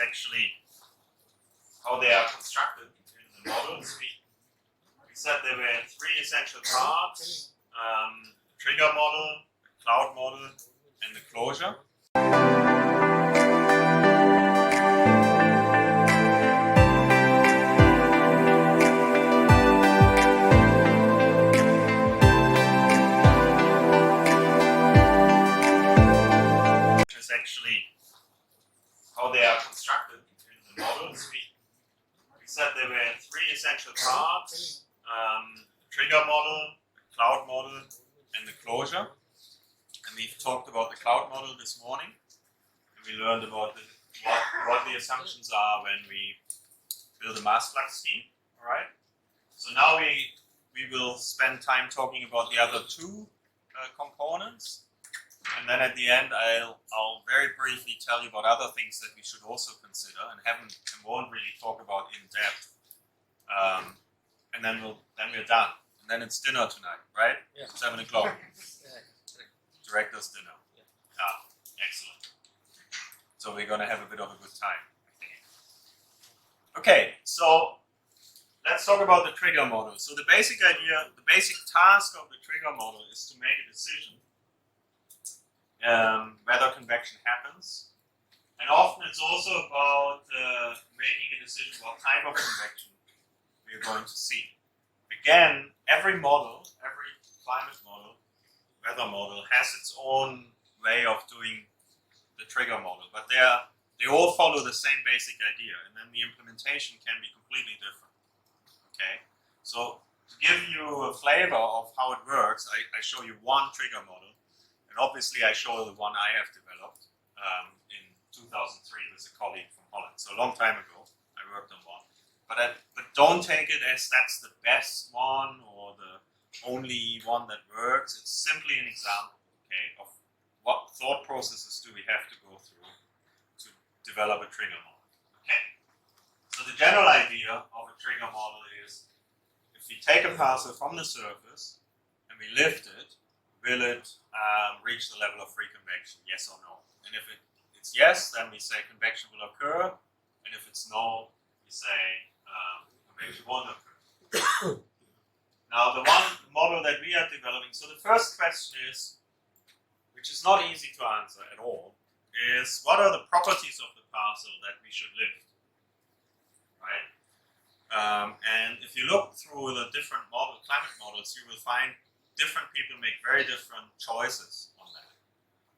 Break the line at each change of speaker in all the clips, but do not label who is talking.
actually how they are constructed in the models. We said there were three essential parts: trigger model, cloud model, and the closure. Which is actually how they are constructed in the models. We said there were three essential parts: trigger model, the cloud model, and the closure. And we've talked about the cloud model this morning, and we learned about what the assumptions are when we build a mass-flux scheme. All right. So now we will spend time talking about the other two components, and then at the end I'll very briefly tell you about other things that we should also consider and won't really talk about in depth. And then we're done. And then it's dinner tonight, right? Yeah. 7 o'clock. Director's dinner. Yeah. Ah, excellent. So we're going to have a bit of a good time. Okay, so let's talk about the trigger model. So the basic idea, the basic task of the trigger model is to make a decision whether convection happens. And often it's also about making a decision what type of convection we're going to see. Again, every model, every climate model, weather model has its own way of doing the trigger model, but they all follow the same basic idea, and then the implementation can be completely different. Okay, so to give you a flavor of how it works, I show you one trigger model, and obviously I show the one I have developed in 2003 with a colleague from Holland. So a long time ago, I worked on one. But don't take it as that's the best one or the only one that works. It's simply an example, okay, of what thought processes do we have to go through to develop a trigger model. Okay, so the general idea of a trigger model is if we take a parcel from the surface and we lift it, will it reach the level of free convection, yes or no? And if it's yes, then we say convection will occur, and if it's no, we say convection won't occur. Now, the one model that we are developing, so the first question is, which is not easy to answer at all, is what are the properties of the parcel that we should lift, right? And if you look through the different climate models, you will find different people make very different choices on that.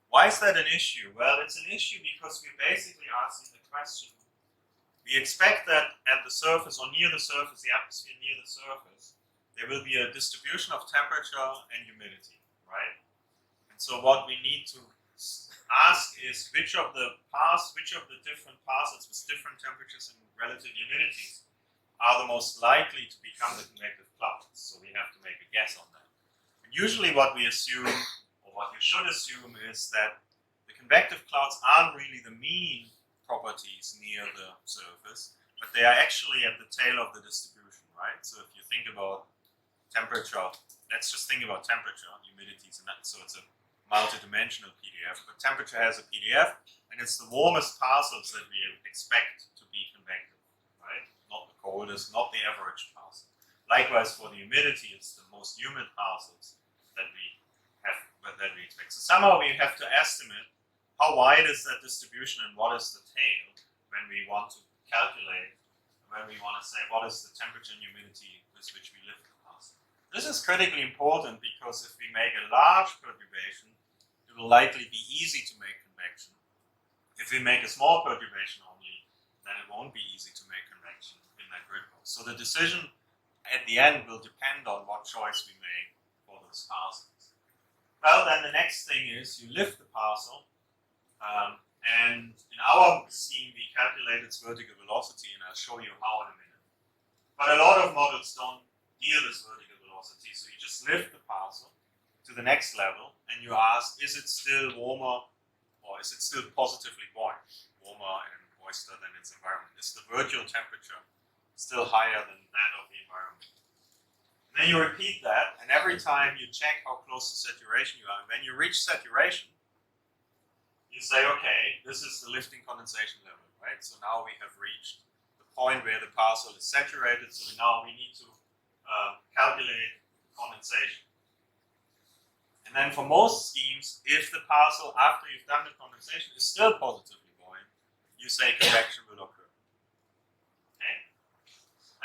Why is that an issue? Well, it's an issue because we're basically asking the question, we expect that at the surface or near the surface, the atmosphere near the surface, there will be a distribution of temperature and humidity, right? And so what we need to ask is which of the different parcels with different temperatures and relative humidities are the most likely to become the convective clouds. So we have to make a guess on that. And usually what we assume, or what you should assume, is that the convective clouds aren't really the mean properties near the surface, but they are actually at the tail of the distribution, right? So if you think about temperature, let's just think about temperature, humidities, and that. So it's a multi-dimensional PDF, but temperature has a PDF, and it's the warmest parcels that we expect to be convective, right? Not the coldest, not the average parcel. Likewise for the humidity, it's the most humid parcels that we expect. So somehow we have to estimate how wide is that distribution and what is the tail when we want to calculate, when we want to say what is the temperature and humidity with which we lift the parcel. This is critically important because if we make a large perturbation, it will likely be easy to make convection. If we make a small perturbation only, then it won't be easy to make convection in that grid pose. So the decision at the end will depend on what choice we make for those parcels. Well, then the next thing is you lift the parcel, and in our scheme we calculate its vertical velocity, and I'll show you how in a minute. But a lot of models don't deal with vertical velocity, so you just lift the parcel to the next level and you ask, is it still warmer or is it still positively buoyant, warmer and moister than its environment? Is the virtual temperature still higher than that of the environment? And then you repeat that, and every time you check how close to saturation you are, and when you reach saturation, you say, okay, this is the lifting condensation level, right? So now we have reached the point where the parcel is saturated, so now we need to calculate condensation. And then for most schemes, if the parcel, after you've done the condensation, is still positively buoyant, you say convection will occur. Okay?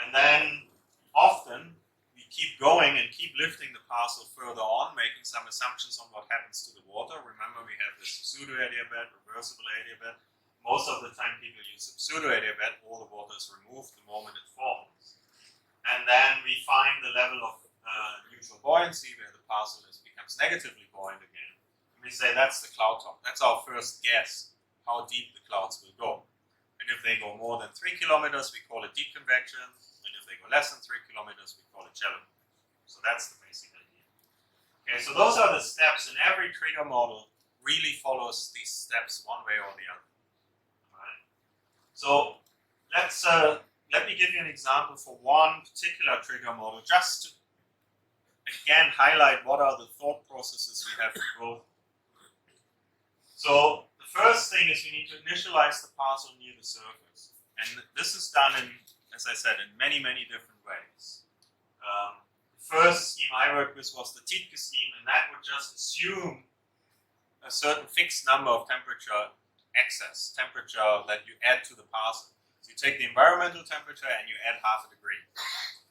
And then often we keep going and keep lifting the parcel further on, making some assumptions on what happens to the water. Remember, we have this pseudo-adiabat, reversible adiabat. Most of the time people use a pseudo-adiabat, all the water is removed the moment it forms. And then we find the level of neutral buoyancy where the parcel becomes negatively buoyant again. And we say that's the cloud top. That's our first guess how deep the clouds will go. And if they go more than 3 kilometers, we call it deep convection. And if they go less than 3 kilometers, we call it shallow. So that's the basic idea. Okay, so those are the steps, and every trigger model really follows these steps one way or the other. All right. So let me give you an example for one particular trigger model, just to again highlight what are the thought processes we have for both. So the first thing is we need to initialize the parcel near the surface. And this is done in, as I said, in many, many different ways. The first scheme I worked with was the Tietke scheme, and that would just assume a certain fixed number of temperature excess, temperature that you add to the parcel. So you take the environmental temperature and you add half a degree,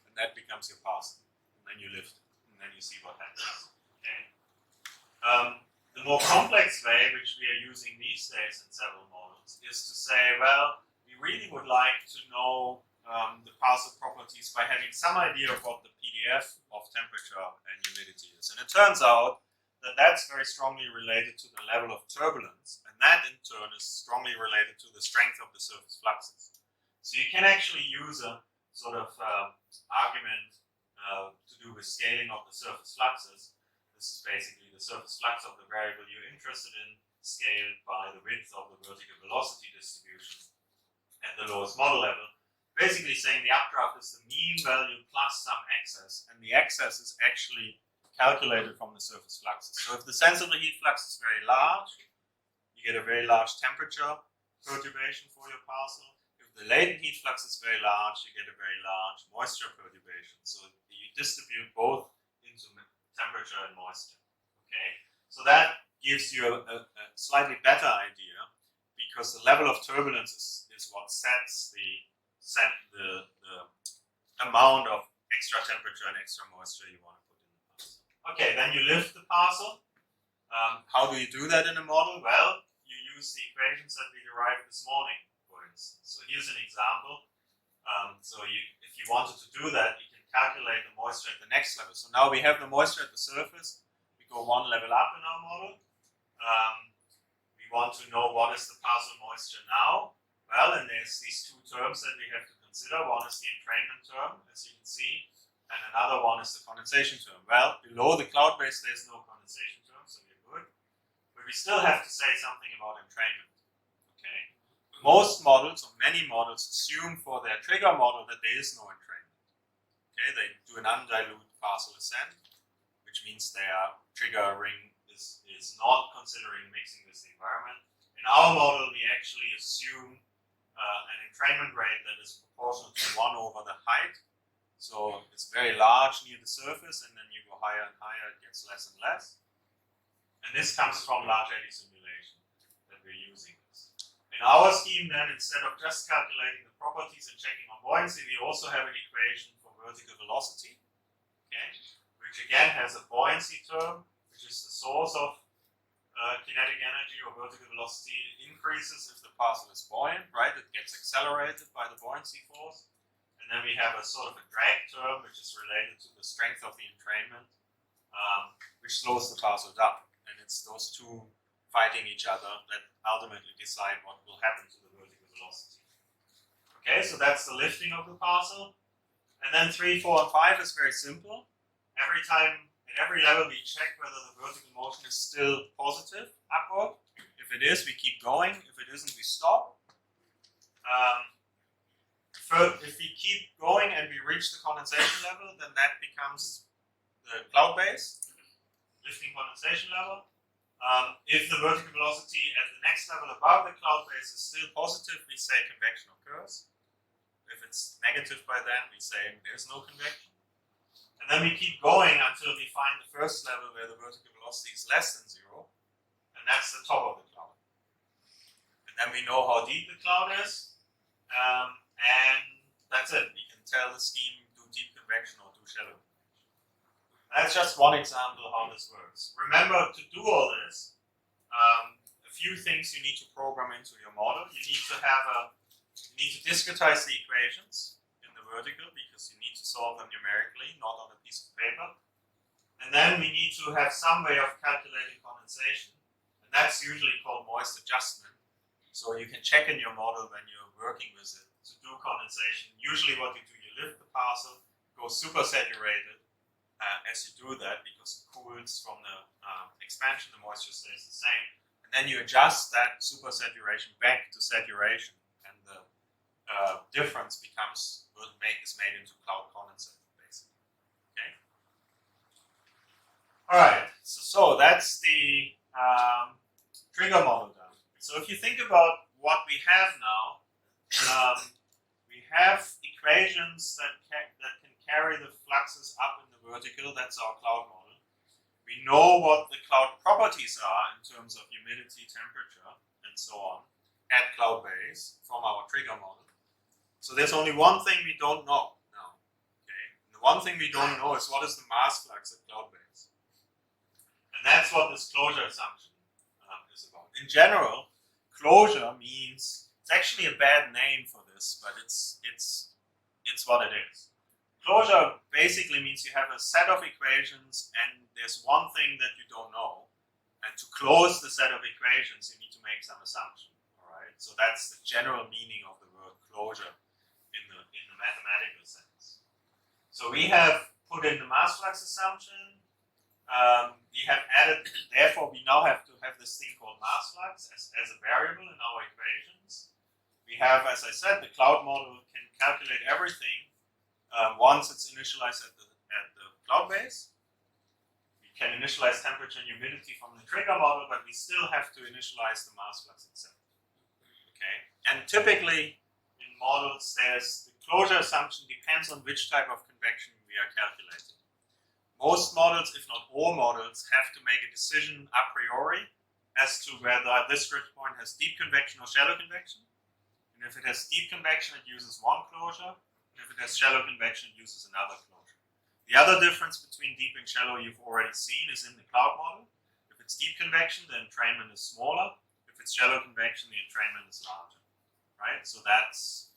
and that becomes your parcel. And then you lift it, and then you see what happens. Okay. The more complex way, which we are using these days in several models, is to say, well, we really would like to know the parcel properties by having some idea of what the PDF of temperature and humidity is. And it turns out that that's very strongly related to the level of turbulence, and that in turn is strongly related to the strength of the surface fluxes. So you can actually use a sort of argument to do with scaling of the surface fluxes. This is basically the surface flux of the variable you're interested in, scaled by the width of the vertical velocity distribution at the lowest model level. Basically saying the updraft is the mean value plus some excess, and the excess is actually calculated from the surface fluxes. So if the sensible heat flux is very large, you get a very large temperature perturbation for your parcel. If the latent heat flux is very large, you get a very large moisture perturbation. So you distribute both into temperature and moisture. Okay, so that gives you a slightly better idea, because the level of turbulence is what sets the amount of extra temperature and extra moisture you want to put in the parcel. Okay, then you lift the parcel. How do you do that in a model? Well, you use the equations that we derived this morning, for instance. So here's an example. If you wanted to do that, you can calculate the moisture at the next level. So now we have the moisture at the surface. We go one level up in our model. We want to know what is the parcel moisture now. Well, and there's these two terms that we have to consider. One is the entrainment term, as you can see, and another one is the condensation term. Well, below the cloud base, there's no condensation term, so we're good. But we still have to say something about entrainment. Okay. Most models, or many models, assume for their trigger model that there is no entrainment. Okay, they do an undiluted parcel ascent, which means their trigger ring is not considering mixing with the environment. In our model, we actually assume an entrainment rate that is proportional to 1 over the height. So it's very large near the surface, and then you go higher and higher, it gets less and less. And this comes from large eddy simulation that we're using this. In our scheme, then, instead of just calculating the properties and checking on buoyancy, we also have an equation for vertical velocity, okay, which again has a buoyancy term, which is the source of kinetic energy or vertical velocity. It increases if the parcel is buoyant, right? It gets accelerated by the buoyancy force. And then we have a sort of a drag term, which is related to the strength of the entrainment, which slows the parcel down. And it's those two fighting each other that ultimately decide what will happen to the vertical velocity. Okay, so that's the lifting of the parcel. And then 3, 4, and 5 is very simple. Every time, at every level, we check whether the vertical motion is still positive, upward. If it is, we keep going. If it isn't, we stop. If we keep going and we reach the condensation level, then that becomes the cloud base, lifting condensation level. If the vertical velocity at the next level above the cloud base is still positive, we say convection occurs. If it's negative by then, we say there's no convection. And then we keep going until we find the first level where the vertical velocity is less than 0, and that's the top of the cloud. And then we know how deep the cloud is, and that's it. We can tell the scheme do deep convection or do shallow convection. That's just one example how this works. Remember, to do all this, a few things you need to program into your model. You need to discretize the equations in the vertical because you need to solve them numerically, not on a piece of paper. And then we need to have some way of calculating condensation, and that's usually called moist adjustment. So you can check in your model when you're working with it to do condensation. Usually what you do, you lift the parcel, go super saturated as you do that because it cools from the expansion, the moisture stays the same. And then you adjust that super saturation back to saturation, and the difference is made into cloud condensate, basically. Okay. All right. So that's the trigger model done. So if you think about what we have now, we have equations that can carry the fluxes up in the vertical. That's our cloud model. We know what the cloud properties are in terms of humidity, temperature, and so on at cloud base from our trigger model. So there's only one thing we don't know now. Okay? And the one thing we don't know is what is the mass flux at cloud base. And that's what this closure assumption is about. In general, closure means, it's actually a bad name for this, but it's what it is. Closure basically means you have a set of equations and there's one thing that you don't know. And to close the set of equations, you need to make some assumption. All right? So that's the general meaning of the word closure in the mathematical sense. So we have put in the mass flux assumption. We have added, therefore we now have to have this thing called mass flux as a variable in our equations. We have, as I said, the cloud model can calculate everything once it's initialized at the cloud base. We can initialize temperature and humidity from the trigger model, but we still have to initialize the mass flux itself. Okay, and typically in models, the closure assumption depends on which type of convection we are calculating. Most models, if not all models, have to make a decision a priori as to whether this grid point has deep convection or shallow convection. And if it has deep convection, it uses one closure. And if it has shallow convection, it uses another closure. The other difference between deep and shallow you've already seen is in the cloud model. If it's deep convection, the entrainment is smaller. If it's shallow convection, the entrainment is larger. Right? So that's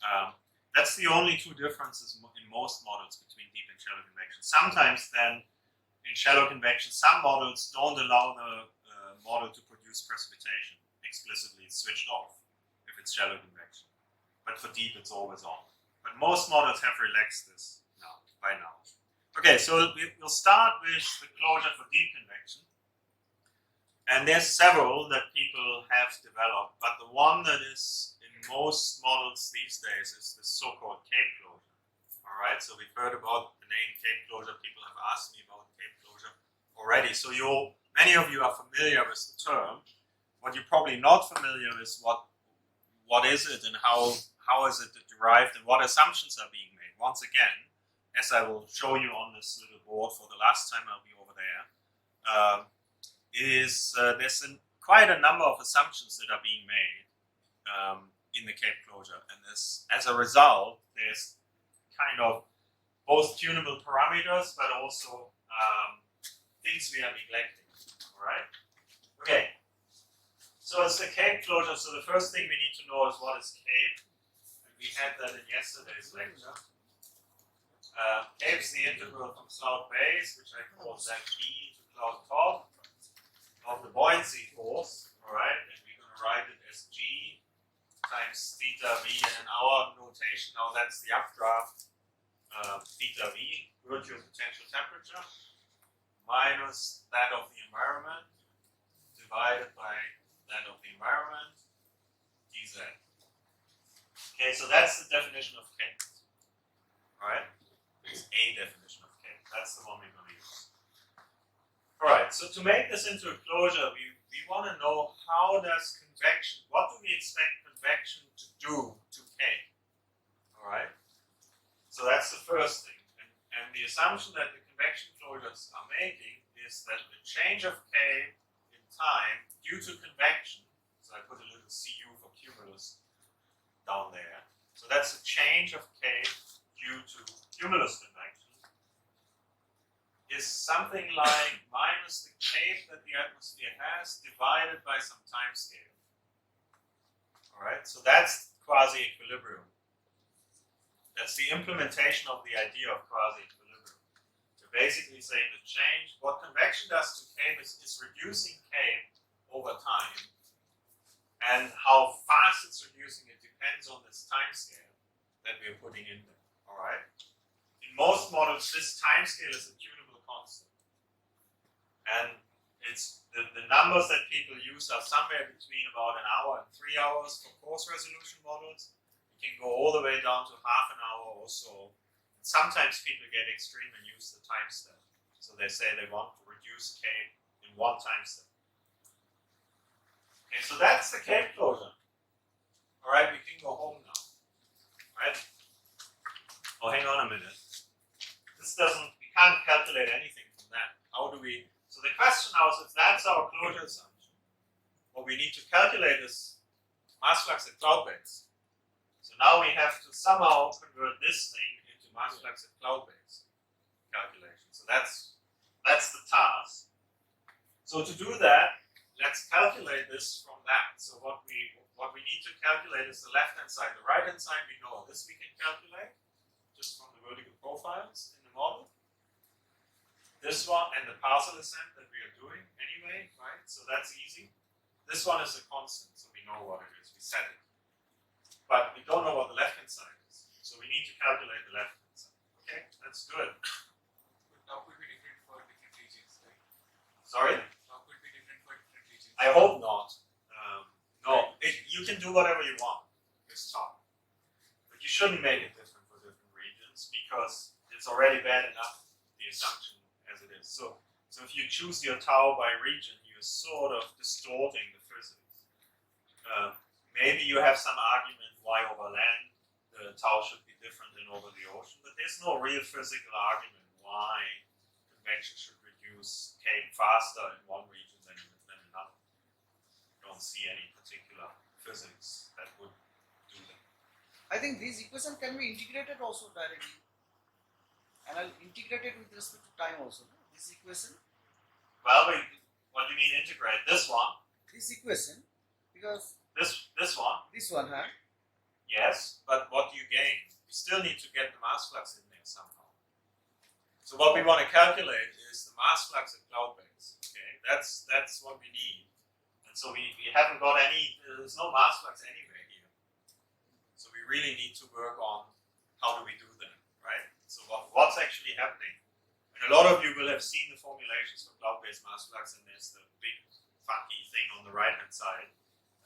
the only two differences in most models between deep and shallow convection. Sometimes then, in shallow convection, some models don't allow the model to produce precipitation explicitly. It's switched off if it's shallow convection. But for deep, it's always on. But most models have relaxed this by now. Okay, so we'll start with the closure for deep convection. And there's several that people have developed, but the one that is in most models these days is the so-called Cape closure. All right, so we've heard about the name Cape closure. People have asked me about Cape closure already. So many of you are familiar with the term. What you're probably not familiar with is what is it and how is it derived and what assumptions are being made. Once again, as I will show you on this little board for the last time I'll be over there, there's quite a number of assumptions that are being made in the Cape closure. And as a result, there's kind of both tunable parameters, but also things we are neglecting. All right? Okay. So it's the Cape closure. So the first thing we need to know is what is Cape. And we had that in yesterday's lecture. Cape is the integral from cloud base, which I call ZB to cloud top, of the buoyancy force. All right? And we're going to write it as G times theta V. And in our notation now, that's the updraft theta V, virtual potential temperature, minus that of the environment, divided by that of the environment, dz. Okay, so that's the definition of K. Alright? It's a definition of K. That's the one we're going to use. Alright, so to make this into a closure, we we want to know how does convection, what do we expect convection to do to K? Alright? So that's the first thing. And the assumption that the convection closures are making is that the change of K in time due to convection, so I put a little CU for cumulus down there. So that's a change of K due to cumulus convection, is something like minus the K that the atmosphere has divided by some time scale. Alright, so that's quasi-equilibrium. That's the implementation of the idea of quasi-equilibrium. You're basically saying the change, what convection does to K is reducing K over time. And how fast it's reducing it depends on this time scale that we're putting in there. Alright? In most models, this time scale is a tunable constant. And it's the numbers that people use are somewhere between about an hour and 3 hours for coarse resolution models. You can go all the way down to half an hour or so. And sometimes people get extreme and use the time step. So they say they want to reduce K in one time step. Okay, so that's the K closure. Alright, we can go home now. Right? Oh, hang on a minute. This doesn't, we can't calculate anything from that. How do we, so the question now is if that's our closure assumption, what we need to calculate is mass flux at cloud base. So now we have to somehow convert this thing into mass flux at cloud base calculation. So that's the task. So to do that, let's calculate this from that. So what we need to calculate is the left-hand side. The right-hand side we know. This we can calculate just from the vertical profiles in the model. This one and the parcel ascent that we are doing anyway, right? So that's easy. This one is a constant, so we know what it is. We set it. But we don't know what the left-hand side is. So we need to calculate the left-hand side. Okay, that's good.
But now could be different for different regions, right?
Sorry?
Now could be different for different regions.
I hope not. No, you can do whatever you want this time. But you shouldn't make it different for different regions because it's already bad enough, the assumption as it is. So if you choose your tau by region, you're sort of distorting the physics. Maybe you have some argument why over land the tau should be different than over the ocean, but there's no real physical argument why convection should reduce K faster in one region than another. I don't see any particular physics that would do that.
I think these equations can be integrated also directly. And I'll integrate it with respect to time also. No? This equation.
Well, what do you mean integrate? This one?
This equation, because
this one?
this one, huh?
Yes, but what do you gain? You still need to get the mass flux in there somehow. So what we want to calculate is the mass flux at cloud base. Okay, that's what we need. And so we haven't got any, there's no mass flux anywhere here. So we really need to work on how do we do that, right? So what's actually happening? And a lot of you will have seen the formulations for cloud-based mass flux, and there's the big funky thing on the right-hand side.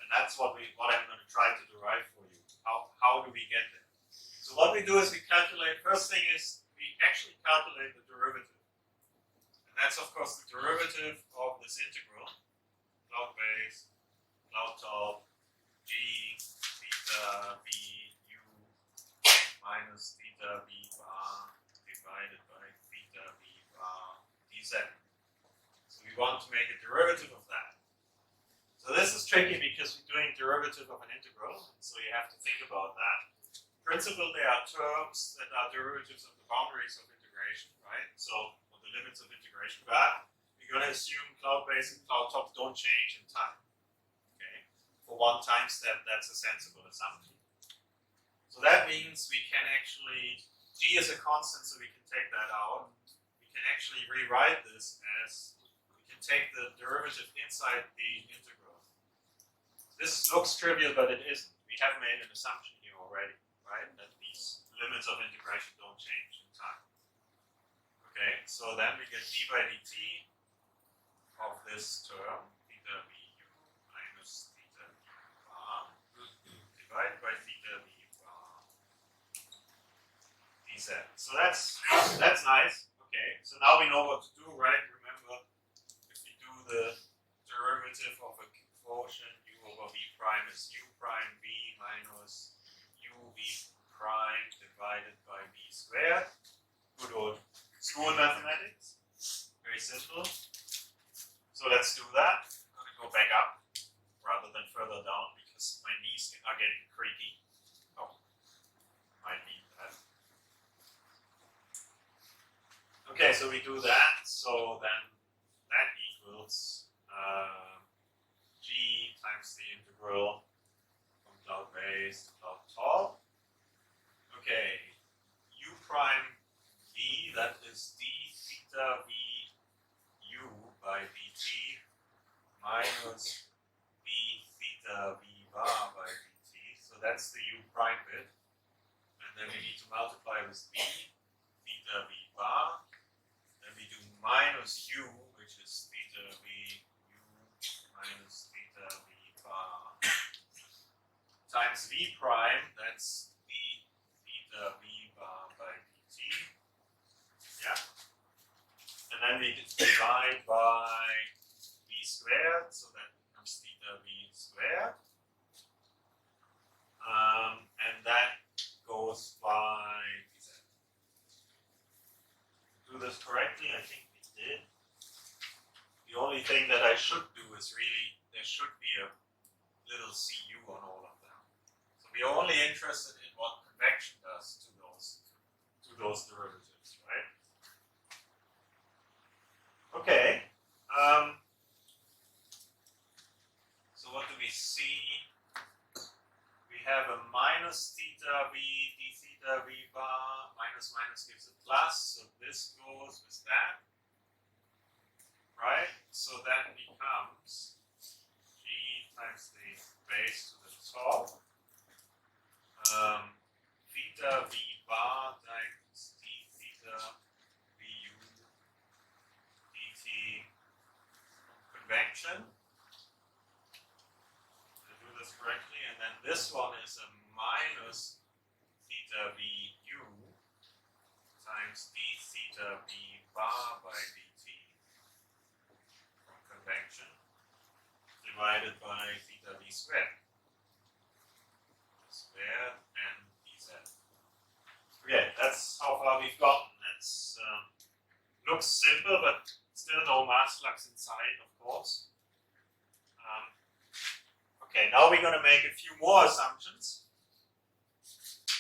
And that's what I'm going to try to derive for you. How do we get there? So what we do is we calculate, first thing is we actually calculate the derivative. And that's of course the derivative of this integral, cloud base, cloud tau, g, theta, v, u, minus theta, v bar, divided by theta, v bar, dz. So we want to make a derivative of that. So this is tricky because we're doing derivative of an integral, so you have to think about that. In principle, there are terms that are derivatives of the boundaries of integration, right? So, or the limits of integration, but we're going to assume cloud base and cloud top don't change in time. Okay? For one time step, that's a sensible assumption. So that means we can actually, g is a constant, so we can take that out. We can actually rewrite this as, we can take the derivative inside the integral. This looks trivial, but it isn't. We have made an assumption here already, right? That these limits of integration don't change in time. Okay, so then we get d by dt of this term, theta vu minus theta v bar, divided by theta v bar dz. So that's nice. Okay, so now we know what to do, right? Remember, if we do the derivative quotient u over v prime is u prime v minus uv prime divided by v squared. Good old school mathematics. Very simple. So let's do that. I'm going to go back up rather than further down because my knees are getting creaky. Oh, might need that. Okay, so we do that. So then that equals g times the integral from cloud base to cloud top. Okay, u prime v, that is d theta v u by dt minus v theta v bar by dt. So that's the u prime bit. And then we need to multiply with v theta v bar. Then we do minus u, which is theta v u minus theta v bar times v prime, that's v theta v bar by dt. Yeah. And then we divide by v squared, so that becomes theta v squared. And that goes by dz. Do this correctly? I think we did. The only thing that I should do is really, there should be a little cu on all of them. So we're only interested in what convection does to those derivatives, right? Okay. So what do we see? We have a minus theta v d theta v bar. Minus minus gives a plus. So this goes with that. Right? So that becomes g times the base to the top. Theta v bar times d theta v u dt convection. Did I do this correctly? And then this one is a minus theta v u times d theta v bar by dt from convection divided by theta v squared. Squared and dz. Okay, that's how far we've gotten. That's looks simple, but still no mass flux inside, of course. Okay, now we're going to make a few more assumptions,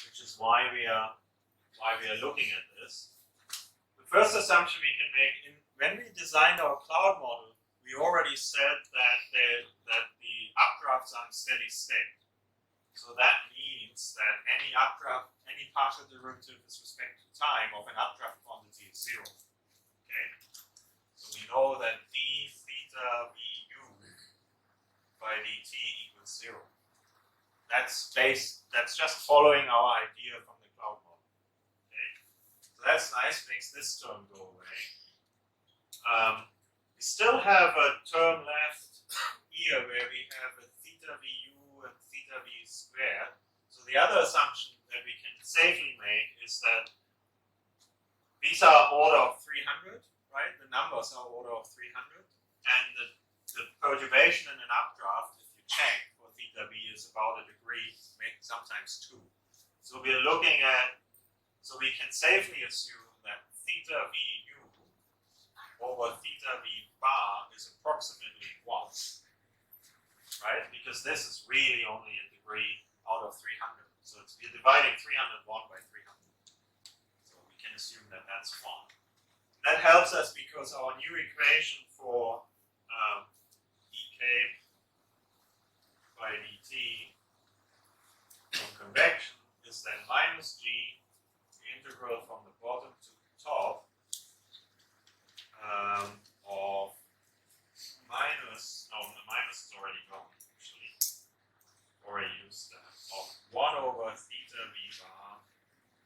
which is why we are looking at this. The first assumption we can make when we designed our cloud model, we already said that the updrafts are in steady state. So that means that any updraft, any partial derivative with respect to time of an updraft quantity is zero. Okay? So we know that d theta v u by dt equals zero. That's just following our idea from the cloud model. Okay? So that's nice, makes this term go away. We still have a term left here where we have a theta v u and theta v squared. So the other assumption that we can safely make is that these are order of 300, right? The numbers are order of 300. And the perturbation in an updraft, if you check for theta v, is about a degree, sometimes 2. So we're looking at, so we can safely assume that theta v u over theta v bar is approximately 1. Right? Because this is really only a degree out of 300. So we're dividing 301 by 300. So we can assume that that's 1. That helps us because our new equation for dk by dt from convection is then minus g, the integral from the bottom to the top, of minus, no, the minus is already gone, actually. Already used that. Of 1 over theta v bar,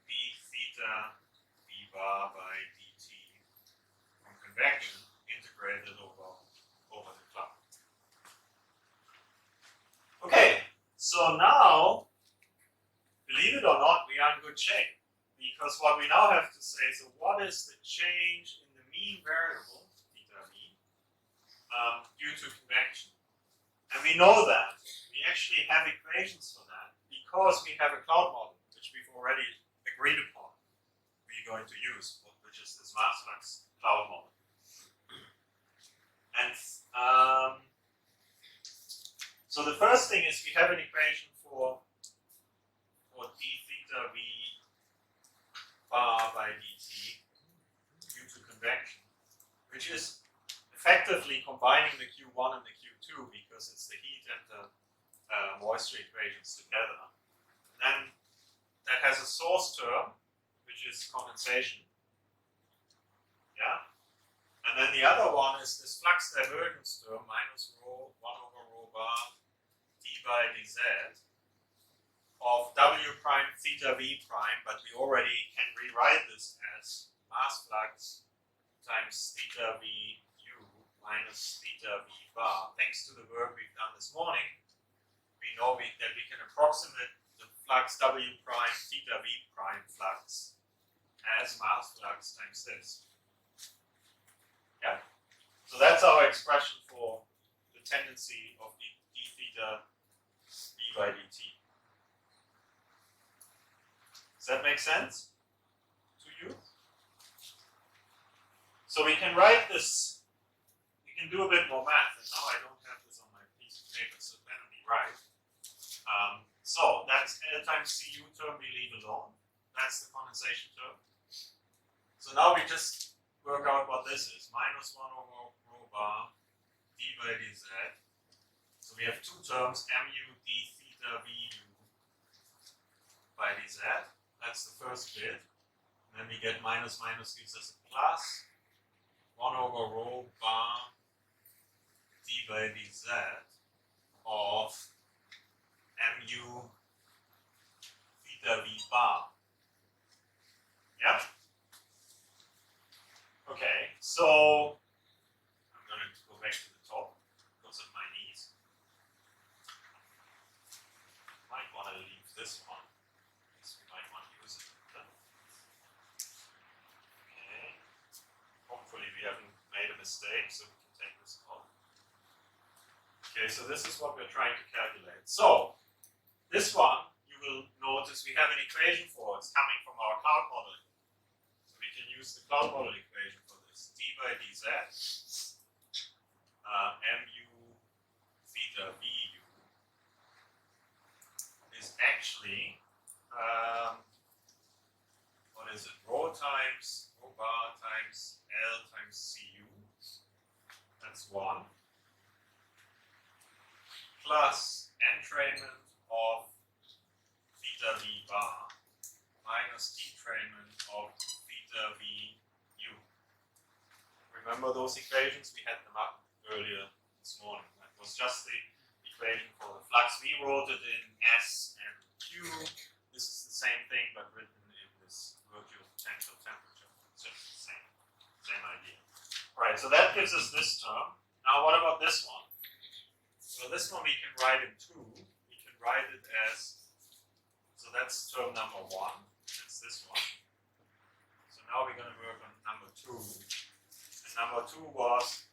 d theta v bar by dt from convection integrated over the cloud. Okay, so now, believe it or not, we are in good shape. Because what we now have to say is, so what is the change in the mean variable, theta v, due to convection? we know that. We actually have equations for that because we have a cloud model, which we've already agreed upon we're going to use, which is this mass-flux cloud model. And so the first thing is we have an equation for d theta v bar by dt due to convection, which is effectively combining the Q1 and the Q2 because it's the heat and the moisture equations together. And then that has a source term, which is condensation. Yeah. And then the other one is this flux divergence term, minus rho 1 over rho bar d by dz of w prime theta v prime, but we already can rewrite this as mass flux times theta v u minus theta v bar. Thanks to the work we've done this morning, we know that we can approximate the flux w prime theta v prime flux as mass flux times this. Yeah. So that's our expression for the tendency of d theta v by dt. Does that make sense to you? So we can write this, we can do a bit more math, and now I don't have this on my piece of paper, so let me write. So that's L times Cu term we leave alone. That's the condensation term. So now we just work out what this is. Minus 1 over rho bar d by dz. So we have two terms, mu d theta vu by dz. That's the first bit. And then we get minus minus gives us a plus 1 over rho bar d by dz of mu theta v bar. Yeah? Okay, so I'm going to go back to the top because of my knees. Might want to leave this one. We might want to use it. Okay. Hopefully we haven't made a mistake, so we can take this off. Okay, so this is what we're trying to calculate. So this one, you will notice we have an equation for. It's coming from our cloud model. So we can use the cloud model equation for this. D by dz mu theta vu is actually what is it? Rho bar times L times Cu. That's 1. Plus entrainment of theta v bar minus detrainment of theta v u. Remember those equations? We had them up earlier this morning. That was just the equation for the flux. We wrote it in S and Q. This is the same thing, but written in this virtual potential temperature. It's just the same idea. Right, so that gives us this term. Now what about this one? So this one we can write in 2. We can write it as, so that's term number 1. That's this one. So now we're going to work on number 2. And number 2 was,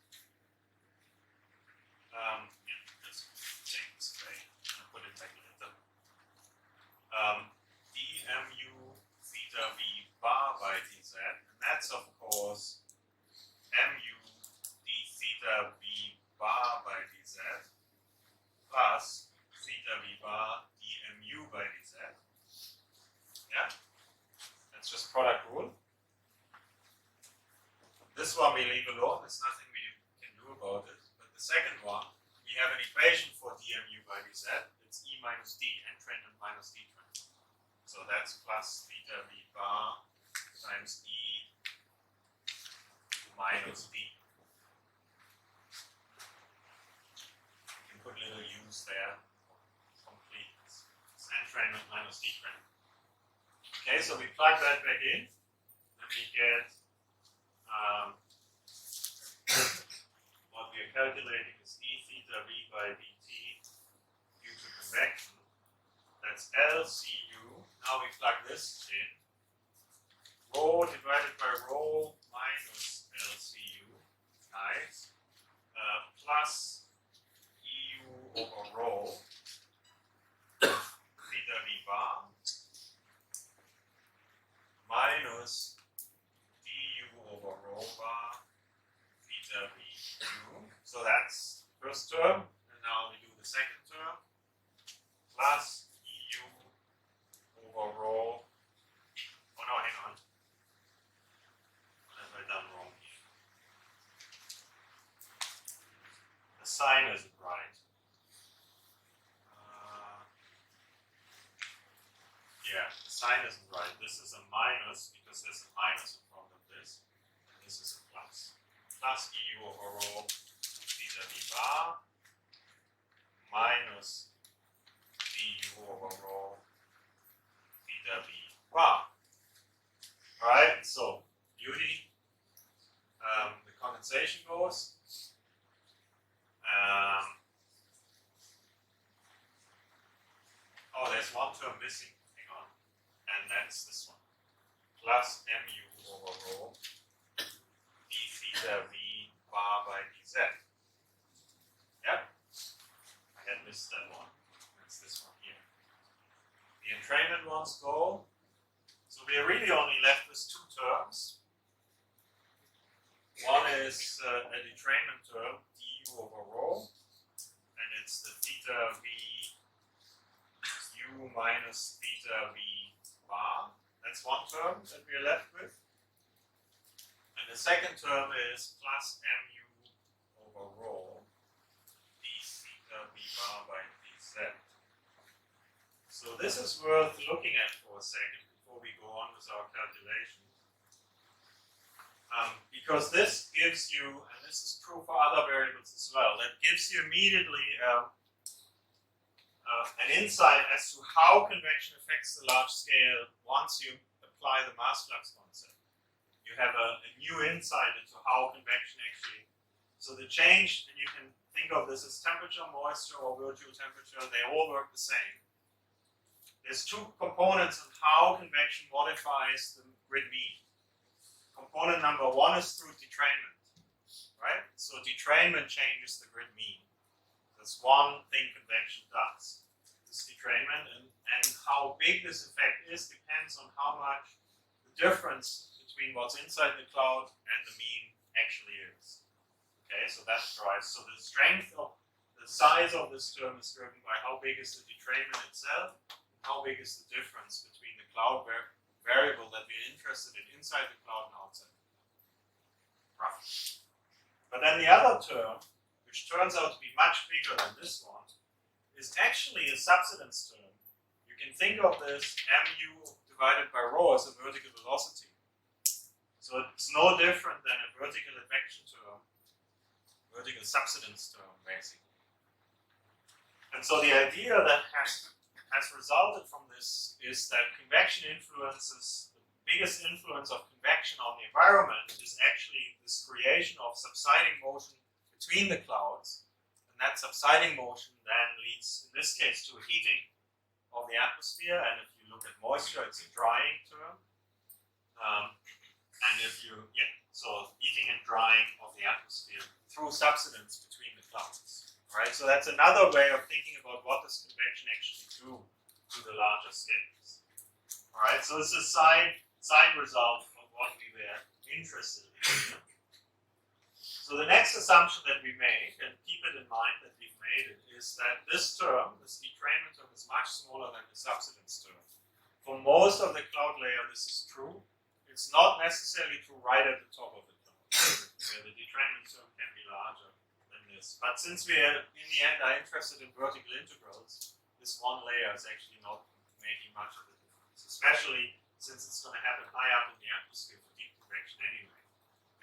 just take this away and put it back later. dmu theta v bar by dz, and that's of course mu d theta v bar by dz plus theta v bar dmu by dz. Yeah? That's just product rule. This one we leave alone, there's nothing we can do about it. But the second one, we have an equation for dmu by dz. It's E minus D, entrainment minus detrainment. So that's plus theta v bar times E minus D. You can put little u's there. Complete. It's entrainment minus detrainment. Okay, so we plug that back in, and we get what we are calculating is d theta v by dt due to convection. That's LCU. Now we plug this in. Rho divided by rho minus LCU, nice, plus EU over the second term plus EU over rho. Oh no, hang on. What have I done wrong here? The sign isn't right. Yeah, the sign isn't right. This is a minus because there's a minus in front of this. And this is a plus. Plus EU over rho theta v bar minus EU over rho theta v bar. Alright, so beauty. The condensation goes. Oh, there's one term missing. Hang on. And that's this one. Plus mu over rho d theta v bar by dz. Yep. I had missed that one. That's this one here. The entrainment ones go. So we are really only left with two terms. One is a detrainment term, du over rho, and it's the theta v u minus theta v bar. That's one term that we are left with. And the second term is plus mu over rho d theta v bar by dz. So this is worth looking at for a second before we go on with our calculation. Because this gives you, and this is true for other variables as well, that gives you immediately an insight as to how convection affects the large scale once you apply the mass flux concept. You have a new insight into how convection actually, so the change, and you can think of this as temperature, moisture, or virtual temperature, they all work the same. There's two components on how convection modifies the grid mean. Component number one is through detrainment, right? So detrainment changes the grid mean. That's one thing convection does. This detrainment, and how big this effect is depends on how much the difference between what's inside the cloud and the mean actually is. Okay, so that drives. So the strength of the size of this term is driven by how big is the detrainment itself, and how big is the difference between the cloud variable that we're interested in inside the cloud and outside the cloud. Roughly. But then the other term, which turns out to be much bigger than this one, is actually a subsidence term. You can think of this mu divided by rho as a vertical velocity. So it's no different than a vertical advection term, vertical subsidence term, basically. And so the idea that has resulted from this is that convection influences, the biggest influence of convection on the environment is actually this creation of subsiding motion between the clouds. And that subsiding motion then leads, in this case, to a heating of the atmosphere. And if you look at moisture, it's a drying term. And if you, so heating and drying of the atmosphere through subsidence between the clouds. Right, so that's another way of thinking about what does convection actually do to the larger scales. All right, so it's a side result of what we were interested in. So the next assumption that we make, and keep it in mind that we've made it, is that this term, this detrainment term, is much smaller than the subsidence term. For most of the cloud layer, this is true. It's not necessarily true right at the top of the cloud, where the detrainment term can be larger. But since we are, in the end, are interested in vertical integrals, this one layer is actually not making much of a difference, especially since it's going to happen high up in the atmosphere for deep convection anyway.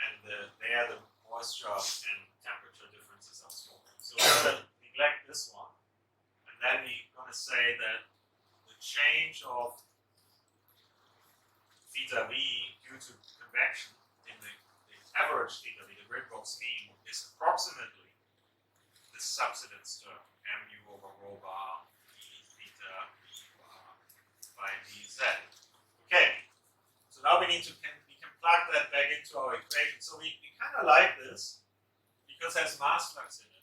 And there the moisture and temperature differences are small. So we're going to neglect this one. And then we're going to say that the change of theta v due to convection in the average theta v, the grid box mean, is approximately subsidence term, mu over rho bar d theta v bar by dz. Okay, so now we can plug that back into our equation. So we kind of like this because it has mass flux in it.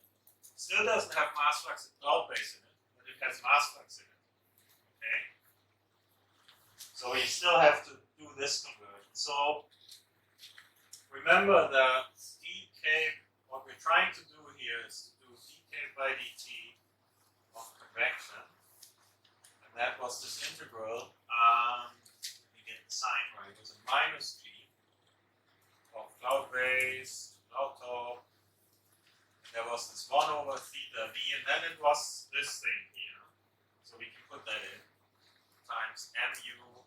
Still doesn't have mass flux and cloud base in it, but it has mass flux in it. Okay, so we still have to do this conversion. So remember that dk, what we're trying to do here is dk by dt was this integral. Let me get the sign right. It was a minus g of cloud base, cloud top. There was this 1 over theta v, and then it was this thing here. So we can put that in times mu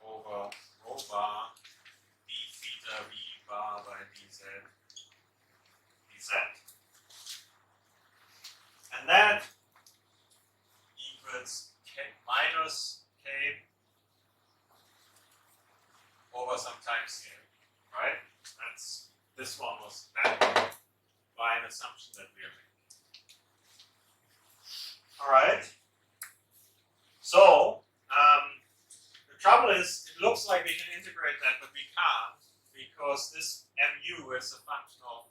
over rho bar d theta v bar by dz dz. And that equals k minus k over some time scale, right? That's this one was that one by an assumption that we are making. All right. So the trouble is, it looks like we can integrate that, but we can't because this mu is a function of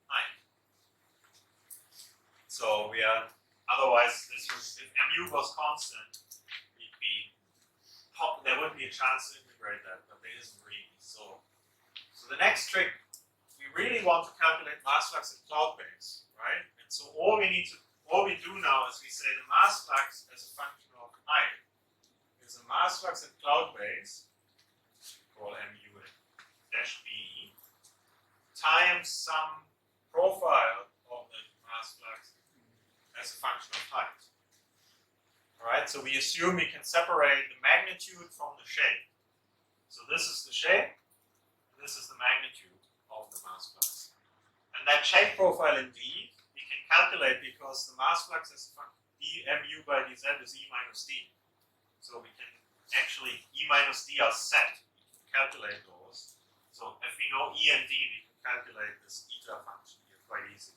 height. So we are otherwise this was if mu was constant, we'd be there would be a chance to integrate that, but there isn't really. So the next trick, we really want to calculate mass flux at cloud base, right? And so all we do now is we say the mass flux as a function of height is a mass flux at cloud base, call mu dash b, times some profile of the mass flux as a function of height. Alright, so we assume we can separate the magnitude from the shape. So this is the shape, and this is the magnitude of the mass flux. And that shape profile indeed, we can calculate because the mass flux is d mu by dz is e minus d. So we can actually, e minus d are set. We can calculate those. So if we know e and d, we can calculate this eta function here quite easily.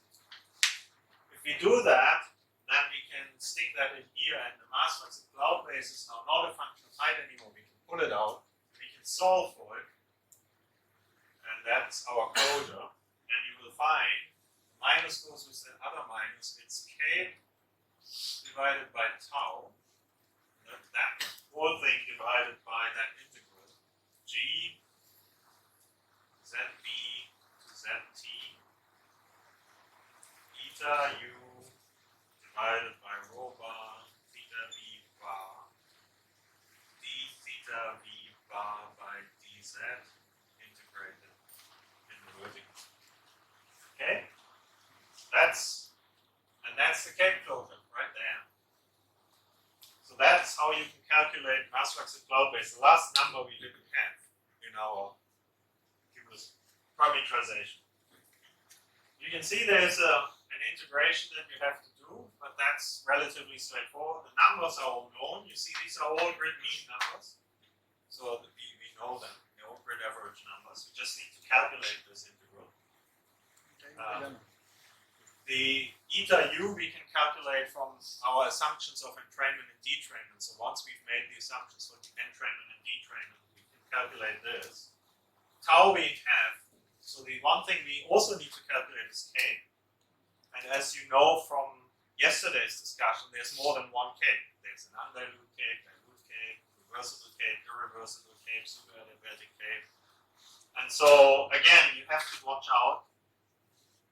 If we do that, then we can stick that in here, and the mass flux at cloud base is now not a function of height anymore. We can pull it out, we can solve for it, and that's our closure. And you will find minus goes with the other minus. It's k divided by tau. That whole thing divided by that integral g zb to zt eta u divided by rho bar theta v bar d theta v bar by dz integrated in the vertical. Okay? That's the Cape closure right there. So that's how you can calculate mass flux at cloud base. The last number we didn't have in our cumulus parametrization. You can see there's an integration that you have to do, but that's relatively straightforward. The numbers are all known. You see these are all grid mean numbers. So we know them. They're all grid average numbers. We just need to calculate this integral. The eta u we can calculate from our assumptions of entrainment and detrainment. So once we've made the assumptions for entrainment and detrainment, we can calculate this. Tau we have. So the one thing we also need to calculate is k. And as you know from yesterday's discussion, there's more than one k. There's an undiluted k, dilute k, reversible k, irreversible k, pseudo-adiabatic k. And so again, you have to watch out.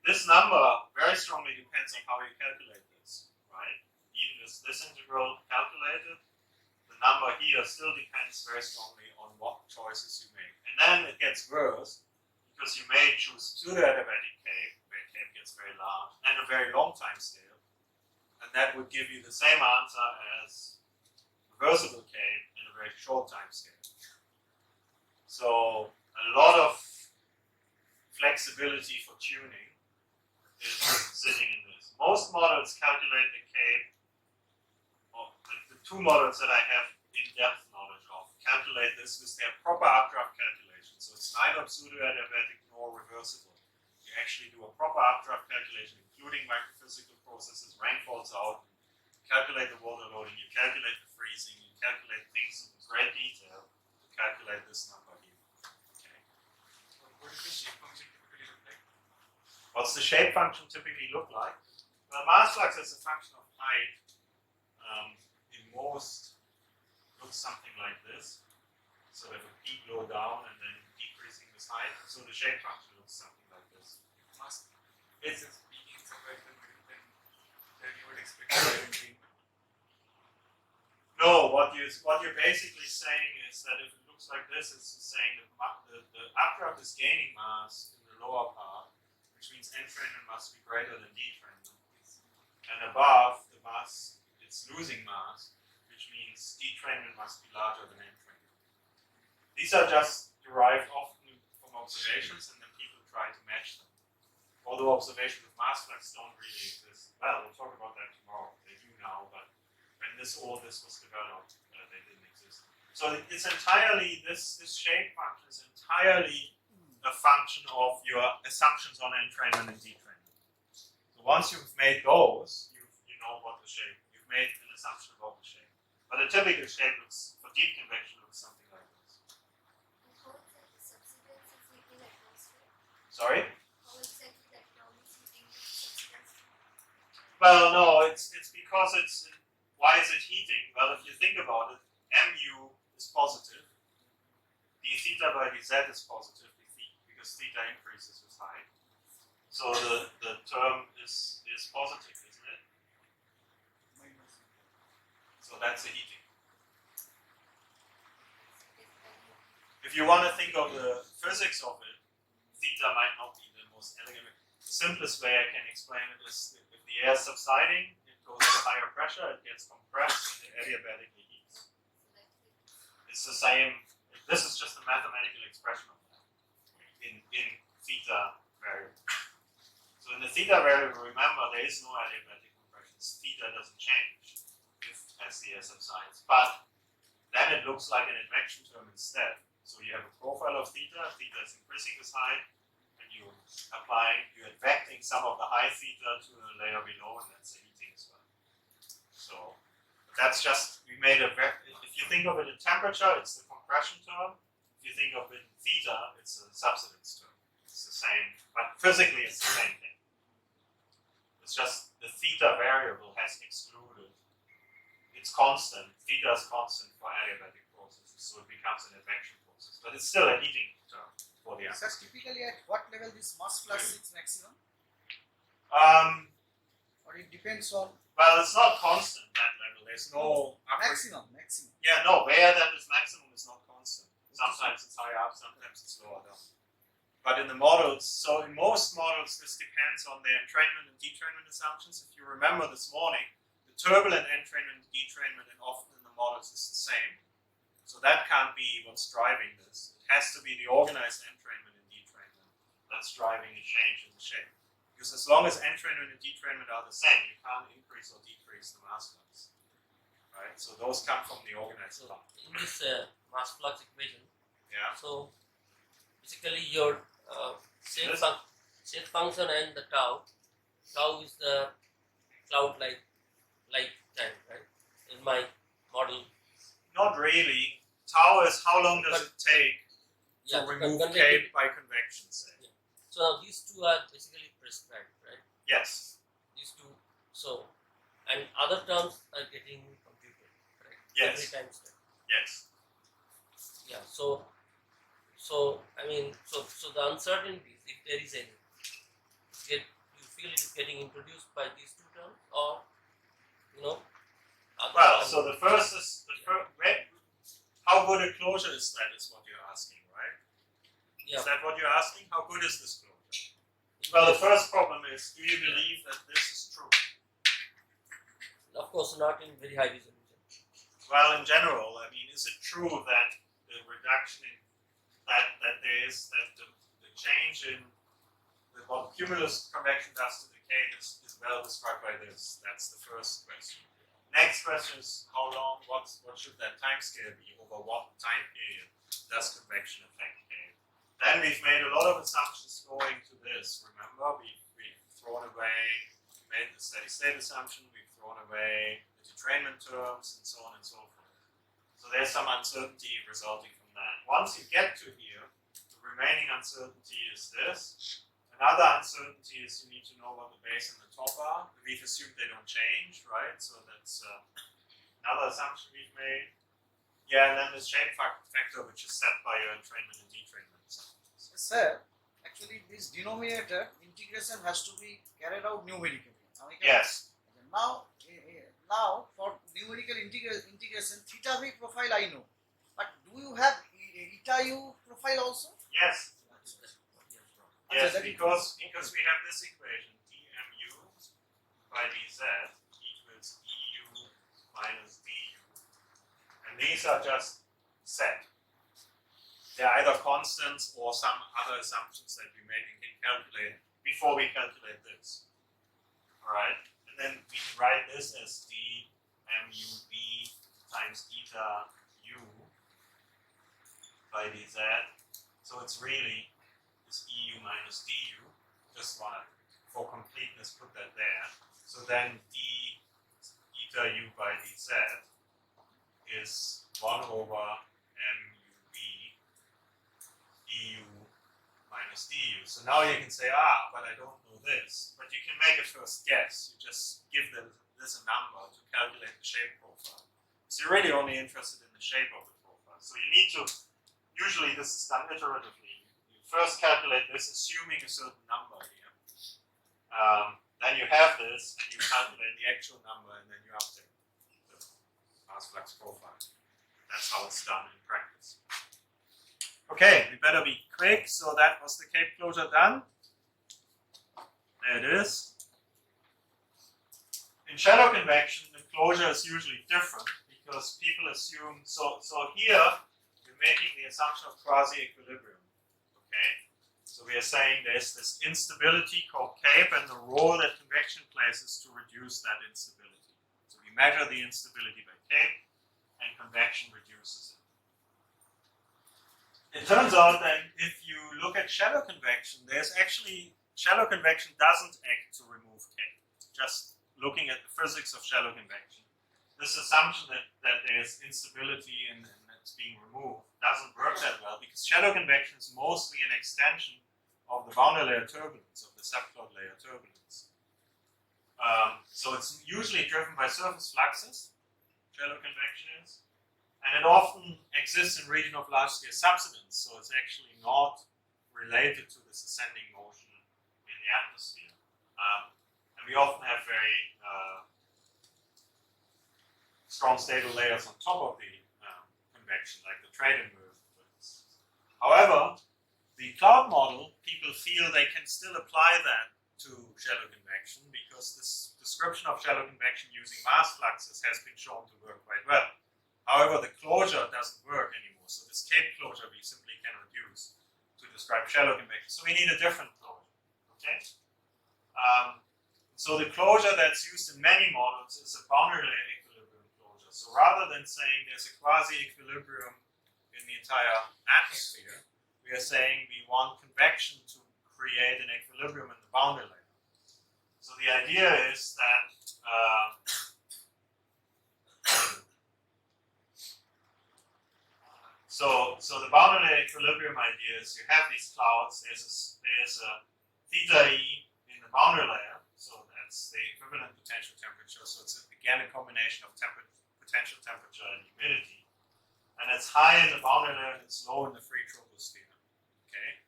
This number very strongly depends on how you calculate this, right? Even this integral calculated, the number here still depends very strongly on what choices you make. And then it gets worse, because you may choose pseudo-adiabatic k, where k gets very large, and a very long time scale. And that would give you the same answer as reversible k in a very short time scale. So a lot of flexibility for tuning is sitting in this. Most models calculate the k, or the two models that I have in-depth knowledge of, calculate this with their proper updraft calculation. So it's neither pseudo-adiabatic nor reversible. You actually do a proper updraft calculation, including microphysical processes, rainfalls out, calculate the water loading, you calculate the freezing, you calculate things in great detail to calculate this number here. Okay.
What does the shape function typically look like?
What's the shape function typically look like? Well, mass flux as a function of height in most looks something like this. So we have a peak low down and then decreasing this height. So the shape function looks something like this.
It's peaking somewhere in the middle, then you would expect a entrainment.
No, what you what you're basically saying is that if it looks like this, it's saying that the updraft is gaining mass in the lower part, which means entrainment must be greater than detrainment. And above the mass, it's losing mass, which means detrainment must be larger than entrainment. These are just derived often from observations, and then people try to match them. Although observations of mass-flux don't really exist. Well, we'll talk about that tomorrow. They do now, but when all this was developed, they didn't exist. So it's entirely, this shape function is entirely a function of your assumptions on entrainment and detrainment. So once you've made those, you know what the shape, you've made an assumption about the shape. But a typical shape looks, for deep convection, looks something like this.
And how exactly subsidence is heating atmosphere?
Sorry?
How exactly that term is heating subsidence?
Well, no, it's because it's, why is it heating? Well, if you think about it, mu is positive, d theta by dz is positive because theta increases with height. So the term is positive, isn't it? So that's the heating. If you want to think of the physics of it, theta might not be the most elegant. The simplest way I can explain it is if the air is subsiding, it goes to higher pressure, it gets compressed, and it adiabatically heats. It's the same. This is just a mathematical expression of that in theta variable. So in the theta variable, remember there is no adiabatic compression. Theta doesn't change as the air subsides, but then it looks like an advection term instead. So you have a profile of theta. Theta is increasing with height, and you're advecting some of the high theta to the layer below, and that's the heating as well. So that's just, we made a, if you think of it in temperature, it's the compression term. If you think of it in theta, it's a subsidence term. It's the same, but physically it's the same thing. It's just the theta variable has excluded. It's constant. Theta is constant for adiabatic processes, so it becomes an advection process. But it's still a heating term for the
So typically at what level this mass flux is maximum? Or it depends on
Well, it's not constant that level. There's no
maximum.
Yeah, no, where that is maximum is not constant. Sometimes it's higher up, sometimes it's lower down. But in the models, so in most models, this depends on the entrainment and detrainment assumptions. If you remember this morning, the turbulent entrainment and detrainment, and often in the models, is the same. So that can't be what's driving this. It has to be the organized entrainment and detrainment that's driving a change in the shape. Because as long as entrainment and detrainment are the same, you can't increase or decrease the mass flux. Right? So those come from the organized
So
part.
in this mass flux equation,
Yeah.
so basically your shape function and the tau is the cloud like time, right? In my model.
Not really. Tau is how long does it take
Yeah,
to remove
convective.
K by convection, say.
Yeah. So now these two are basically prescribed, right?
Yes.
These two. So and other terms are getting computed, right?
Yes.
Every time step.
Yes.
Yeah. So I mean, so the uncertainties, if there is any, you feel it is getting introduced by these two terms, or
Well, so the first is how good a closure is that? Is what you're asking, right?
yeah.
Is that what you're asking? How good is this closure? Well, the first problem is: do you believe that this is true?
Of course, not in very high resolution.
Well, in general, I mean, is it true that the reduction in that the change in what cumulus convection does to the cave is well described by this? That's the first question. Next question is how long? What should that time scale be? Over what time period does convection affect cave? Then we've made a lot of assumptions going to this. Remember, we've thrown away, made the steady state assumption. We've thrown away the detrainment terms and so on and so forth. So there's some uncertainty resulting from that. Once you get to here, the remaining uncertainty is this. Another uncertainty is you need to know what the base and the top are. We've assumed they don't change, right? So that's another assumption we've made. Yeah, and then the shape factor, which is set by your entrainment and detrainment assumptions.
Sir, actually this denominator integration has to be carried out numerically.
Yes.
Now for numerical integration, theta v profile I know. But do you have eta u profile also?
Yes.
Okay,
Yes,
that is-
because we have this equation dmu by dz equals eu minus du, and these are just set. They're either constants or some other assumptions that we make and can calculate before we calculate this. Alright? And then we write this as d mu b times eta u by dz. So it's really this eu minus du. Just wanna, for completeness, put that there. So then d eta u by dz is 1 over mu b eu minus du. So now you can say, but I don't know this. But you can make a first guess. You just give this a number to calculate the shape profile. So you're really only interested in the shape of the profile. So you need to, usually this is done iteratively. You first calculate this assuming a certain number here. Then you have this and you calculate the actual number and then you update the mass-flux profile. That's how it's done in practice. Okay, we better be quick. So that was the Cape closure done. There it is. In shallow convection, the closure is usually different because people assume, so here we're making the assumption of quasi-equilibrium. Okay? So we are saying there's this instability called Cape and the role that convection plays is to reduce that instability. So we measure the instability by Cape and convection reduces it. It turns out that if you look at shallow convection, shallow convection doesn't act to remove Cape. Just looking at the physics of shallow convection, this assumption that there's instability and it's being removed doesn't work that well because shallow convection is mostly an extension of the boundary layer turbulence, of the subcloud layer turbulence. So it's usually driven by surface fluxes, shallow convection is. And it often exists in region of large-scale subsidence, so it's actually not related to this ascending motion in the atmosphere. And we often have very strong stable layers on top of the convection, like the Tradin curve, for instance. However, the cloud model, people feel they can still apply that to shallow convection because this description of shallow convection using mass fluxes has been shown to work quite well. However, the closure doesn't work anymore, so this Cape closure we simply cannot use to describe shallow convection. So we need a different closure, okay? So the closure that's used in many models is a boundary layer equilibrium closure. So rather than saying there's a quasi-equilibrium in the entire atmosphere, we are saying we want convection to create an equilibrium in the boundary layer. So the idea is that So the boundary layer equilibrium idea is you have these clouds, there's a theta E in the boundary layer, so that's the equivalent potential temperature, so it's again a combination of potential temperature and humidity. And it's high in the boundary layer and it's low in the free troposphere. Okay?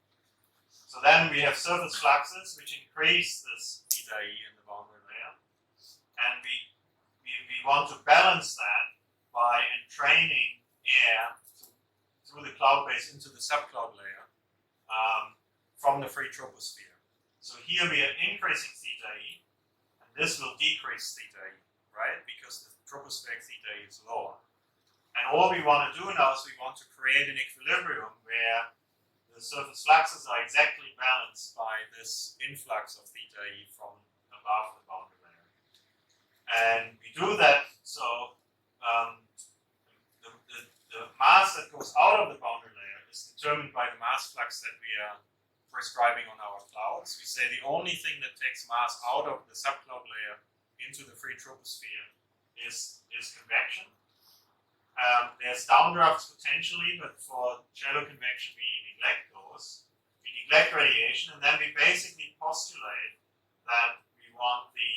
So then we have surface fluxes which increase this theta E in the boundary layer. And we want to balance that by entraining air through the cloud base into the subcloud layer from the free troposphere. So here we are increasing theta E, and this will decrease theta E, right? Because the tropospheric theta E is lower. And all we want to do now is we want to create an equilibrium where the surface fluxes are exactly balanced by this influx of theta E from above the boundary layer. And we do that so the mass that goes out of the boundary layer is determined by the mass flux that we are prescribing on our clouds. We say the only thing that takes mass out of the subcloud layer into the free troposphere is convection. There's downdrafts potentially, but for shallow convection we neglect those. We neglect radiation, and then we basically postulate that we want the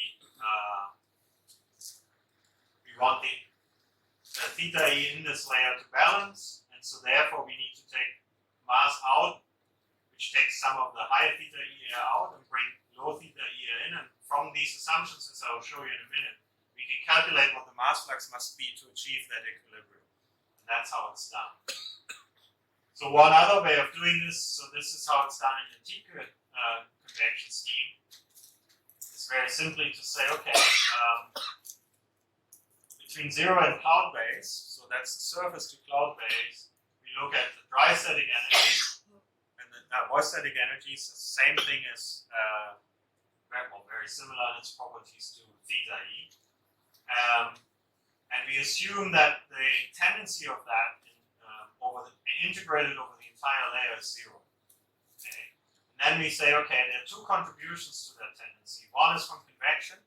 theta E in this layer to balance, and so therefore we need to take mass out, which takes some of the higher theta E air out and bring low theta E air in, and from these assumptions, as I will show you in a minute, we can calculate what the mass mass flux must be to achieve that equilibrium. And that's how it's done. So one other way of doing this, so this is how it's done in the T-curve convection scheme, is very simply to say, okay, between 0 and cloud base, so that's the surface to cloud base, we look at the dry static energy, and the moist static energy is the same thing as, very similar in its properties to theta E. And we assume that the tendency of that integrated over the entire layer is 0. Okay? And then we say, okay, there are two contributions to that tendency. One is from convection,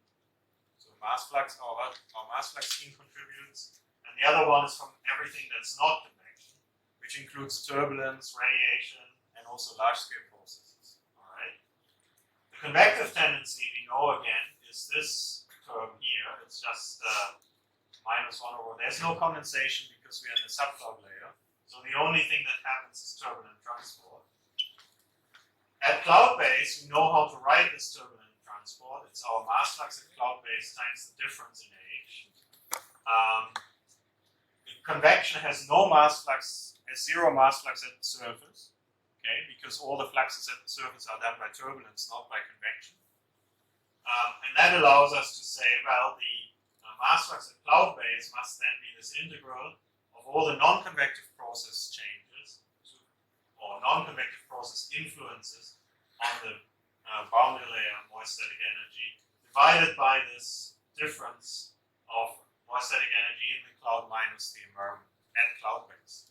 so mass flux, our mass flux scheme contributes, and the other one is from everything that's not convection, which includes turbulence, radiation, and also large-scale processes. All right. The convective tendency, we know again, is this term here. It's just -1 over. There's no condensation because we're in the subcloud layer. So the only thing that happens is turbulent transport. At cloud base, we know how to write this turbulent transport. It's our mass flux at cloud base times the difference in H. Convection has no mass flux, has 0 mass flux at the surface. Okay, because all the fluxes at the surface are done by turbulence, not by convection. And that allows us to say, well, the mass flux at cloud base must then be this integral of all the non-convective process changes or non-convective process influences on the boundary layer moist static energy divided by this difference of moist static energy in the cloud minus the environment at cloud base.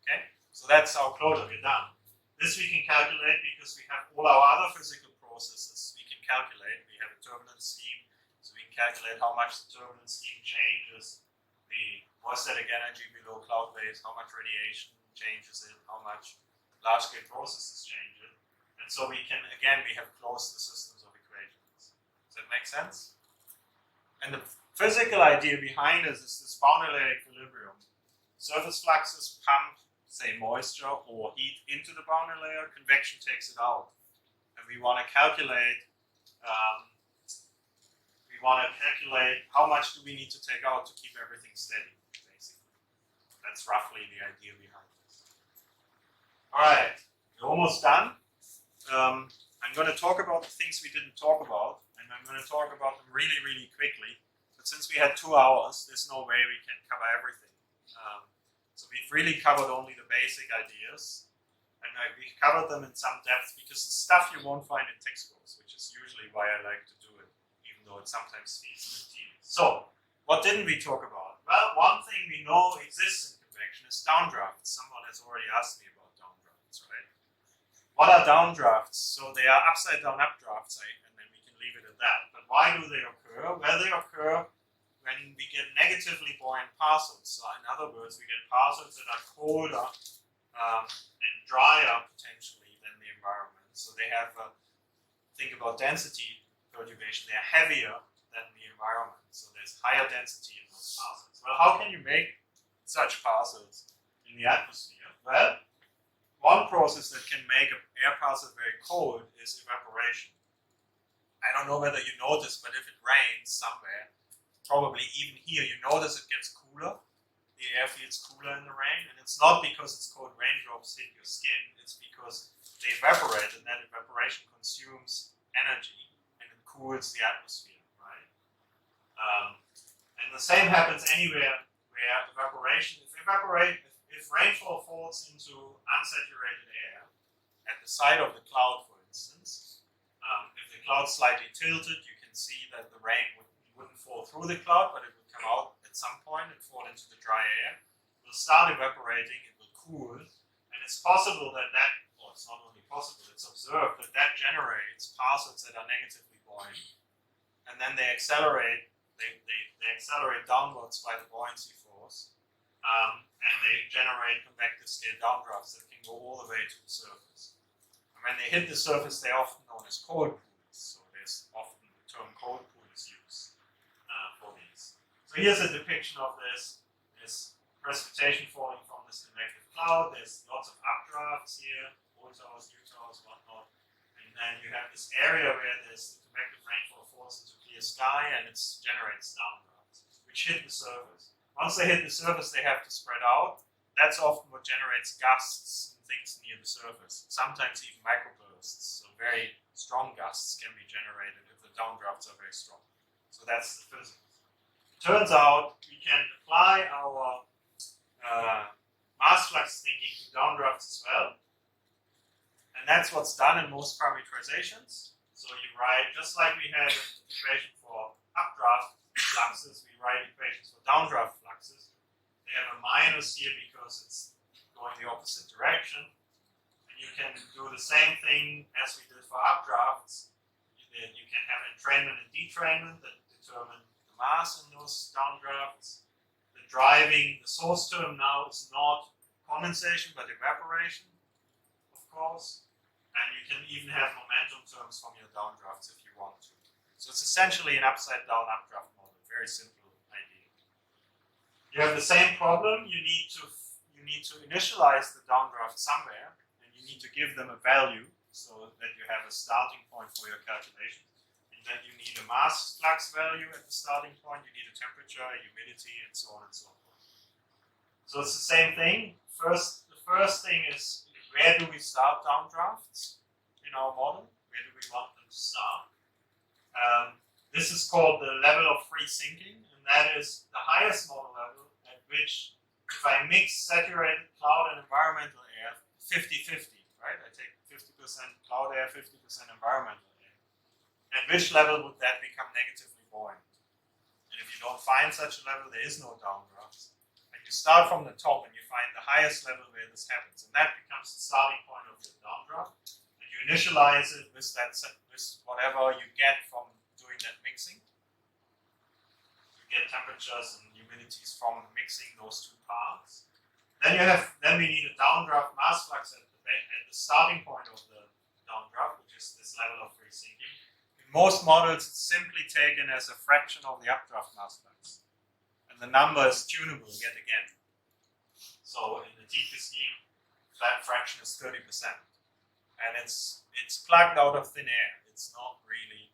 Okay, so that's how closure we're done. This we can calculate because we have all our other physical processes we can calculate. We have a turbulence scheme, so we can calculate how much the turbulence scheme changes the moist static energy below cloud base, how much radiation changes it, how much large-scale processes change it. And so we can, again, we have closed the systems of equations. Does that make sense? And the physical idea behind this is this boundary layer equilibrium. Surface fluxes pump, say, moisture or heat into the boundary layer, convection takes it out. And we want to calculate how much do we need to take out to keep everything steady, basically. That's roughly the idea behind this. All right, we're almost done. I'm going to talk about the things we didn't talk about, and I'm going to talk about them really, really quickly. But since we had 2 hours, there's no way we can cover everything. So we've really covered only the basic ideas, and we've covered them in some depth because it's stuff you won't find in textbooks, which is usually why I like to do it, even though it sometimes feels a bit tedious. So, what didn't we talk about? Well, one thing we know exists in convection is downdrafts. Someone has already asked me about downdrafts, right? What are downdrafts? So they are upside-down updrafts, and then we can leave it at that. But why do they occur? Well, they occur when we get negatively buoyant parcels. So in other words, we get parcels that are colder and drier potentially than the environment. So they have, think about density perturbation, they're heavier than the environment. So there's higher density in those parcels. Well, how can you make such parcels in the atmosphere? Well, one process that can make an air parcel very cold is evaporation. I don't know whether you notice, but if it rains somewhere, probably even here, you notice it gets cooler. The air feels cooler in the rain, and it's not because it's cold raindrops hit your skin. It's because they evaporate, and that evaporation consumes energy, and it cools the atmosphere, right? And the same happens anywhere where if rainfall falls into unsaturated air at the side of the cloud, for instance, if the cloud's slightly tilted, you can see that the rain wouldn't fall through the cloud, but it would come out at some point and fall into the dry air. It will start evaporating, it will cool, and it's possible that it's not only possible, it's observed that generates parcels that are negatively buoyant. And then they accelerate, they accelerate downwards by the buoyancy force, and they generate convective scale downdrafts that can go all the way to the surface. And when they hit the surface, they're often known as cold pools, so there's often the term cold pool is used for these. So here's a depiction of this. There's precipitation falling from this convective cloud. There's lots of updrafts here, old towers, new towers, whatnot. And then you have this area where this convective rainfall falls into clear sky and it generates downdrafts, which which hit the surface. Once they hit the surface, they have to spread out. That's often what generates gusts and things near the surface. Sometimes even microbursts. So very strong gusts can be generated if the downdrafts are very strong. So that's the physics. Turns out we can apply our mass flux thinking to downdrafts as well. And that's what's done in most parametrizations. So you write, just like we had an equation for updraft fluxes, we write equations for downdraft fluxes. They have a minus here because it's going the opposite direction. And you can do the same thing as we did for updrafts. You can have entrainment and detrainment that determine the mass in those downdrafts. The driving, the source term now is not condensation but evaporation, of course. And you can even have momentum terms from your downdrafts if you want to. So it's essentially an upside down updraft model, very simple idea. You have the same problem. You need to initialize the downdraft somewhere, and you need to give them a value so that you have a starting point for your calculation. And then you need a mass flux value at the starting point. You need a temperature, humidity, and so on and so forth. So it's the same thing. The first thing is, where do we start downdrafts in our model? Where do we want them to start? This is called the level of free sinking, and that is the highest model level at which, if I mix saturated cloud and environmental air 50-50, right? I take 50% cloud air, 50% environmental air. At which level would that become negatively buoyant? And if you don't find such a level, there is no downdrafts. And you start from the top and you find the highest level where this happens, and that becomes the starting point of your downdraft. And you initialize it with whatever you get from doing that mixing. You get temperatures and humidities from mixing those two parts. Then we need a downdraft mass flux at the starting point of the downdraft, which is this level of free sinking. In most models, it's simply taken as a fraction of the updraft mass flux. And the number is tunable yet again. So in the TP scheme, that fraction is 30%. And it's plugged out of thin air. It's not really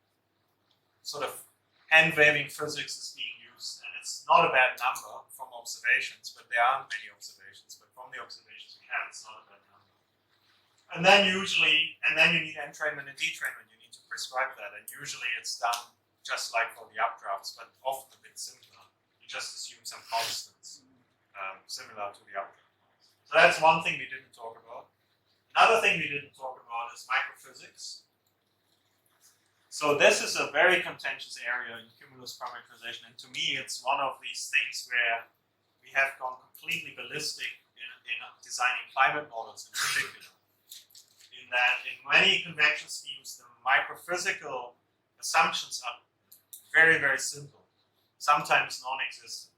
sort of hand-waving physics is being used. And it's not a bad number from observations, but there aren't many observations. But from the observations we have, it's not a bad number. And then you need entrainment and detrainment. You need to prescribe that. And usually it's done just like for the updrafts, but often a bit simpler. You just assume some constants, similar to the updraft. So that's one thing we didn't talk about. Another thing we didn't talk about is microphysics. So this is a very contentious area in cumulus parametrization, and to me it's one of these things where we have gone completely ballistic in designing climate models in particular. In that in many convection schemes, the microphysical assumptions are very, very simple, sometimes non-existent.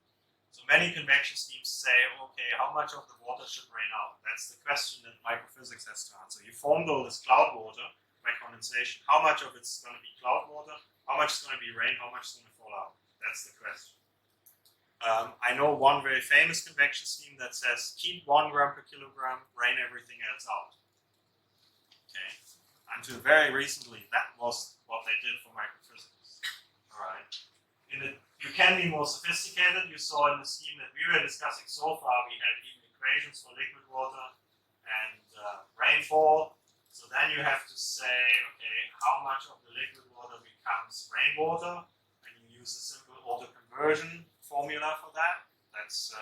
So many convection schemes say, okay, how much of the water should rain out? That's the question that microphysics has to answer. You formed all this cloud water by condensation. How much of it's going to be cloud water? How much is going to be rain? How much is going to fall out? That's the question. I know one very famous convection scheme that says keep 1 gram per kilogram, rain everything else out. Okay. Until very recently, that was what they did for microphysics. All right. You can be more sophisticated. You saw in the scheme that we were discussing so far, we had even equations for liquid water and rainfall. So then you have to say, okay, how much of the liquid water becomes rainwater? And you use a simple autoconversion formula for that. That's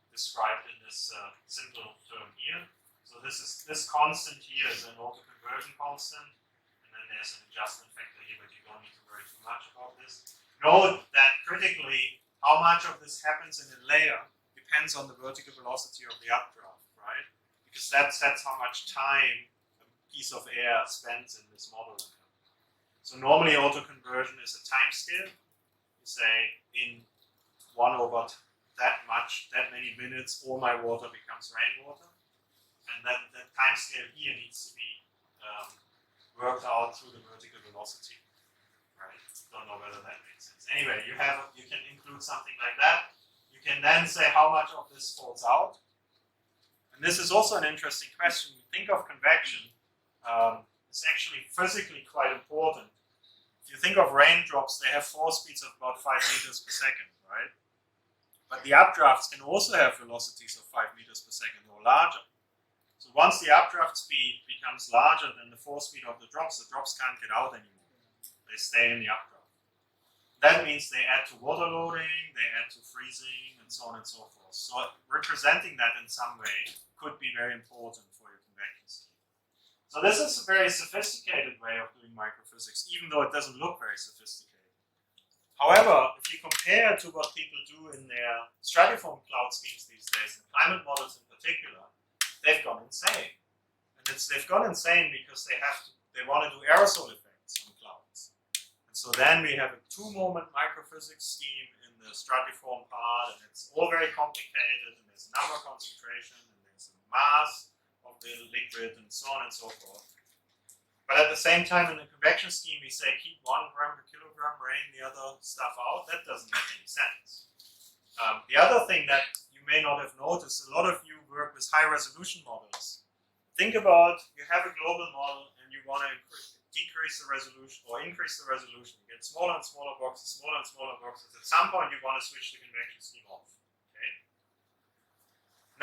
described in this simple term here. So this constant here is an autoconversion constant, and then there's an adjustment factor here, but you don't need to worry too much about this. Note that critically, how much of this happens in a layer depends on the vertical velocity of the updraft, right? Because that's how much time a piece of air spends in this model. So normally autoconversion is a time scale. You say in 1 over that many minutes, all my water becomes rainwater. And then the time scale here needs to be worked out through the vertical velocity. Right? Don't know whether that makes sense. Anyway, you can include something like that. You can then say how much of this falls out. And this is also an interesting question. You think of convection, it's actually physically quite important. If you think of raindrops, they have force speeds of about 5 meters per second, right? But the updrafts can also have velocities of 5 meters per second or larger. So once the updraft speed becomes larger than the force speed of the drops can't get out anymore. They stay in the updraft. That means they add to water loading, they add to freezing, and so on and so forth. So representing that in some way could be very important for your convection scheme. So this is a very sophisticated way of doing microphysics, even though it doesn't look very sophisticated. However, if you compare to what people do in their stratiform cloud schemes these days, and climate models in particular, they've gone insane. And they've gone insane because they want to do aerosol effects on clouds. And so then we have a two-moment microphysics scheme in the stratiform part, and it's all very complicated, and there's a number concentration, and there's a mass of the liquid, and so on and so forth. But at the same time, in the convection scheme, we say keep 1 gram per kilogram, rain the other stuff out. That doesn't make any sense. The other thing that you may not have noticed, a lot of you work with high-resolution models. Think about, you have a global model, and you want to decrease the resolution or increase the resolution. You get smaller and smaller boxes, smaller and smaller boxes. At some point, you want to switch the convection scheme off. Okay?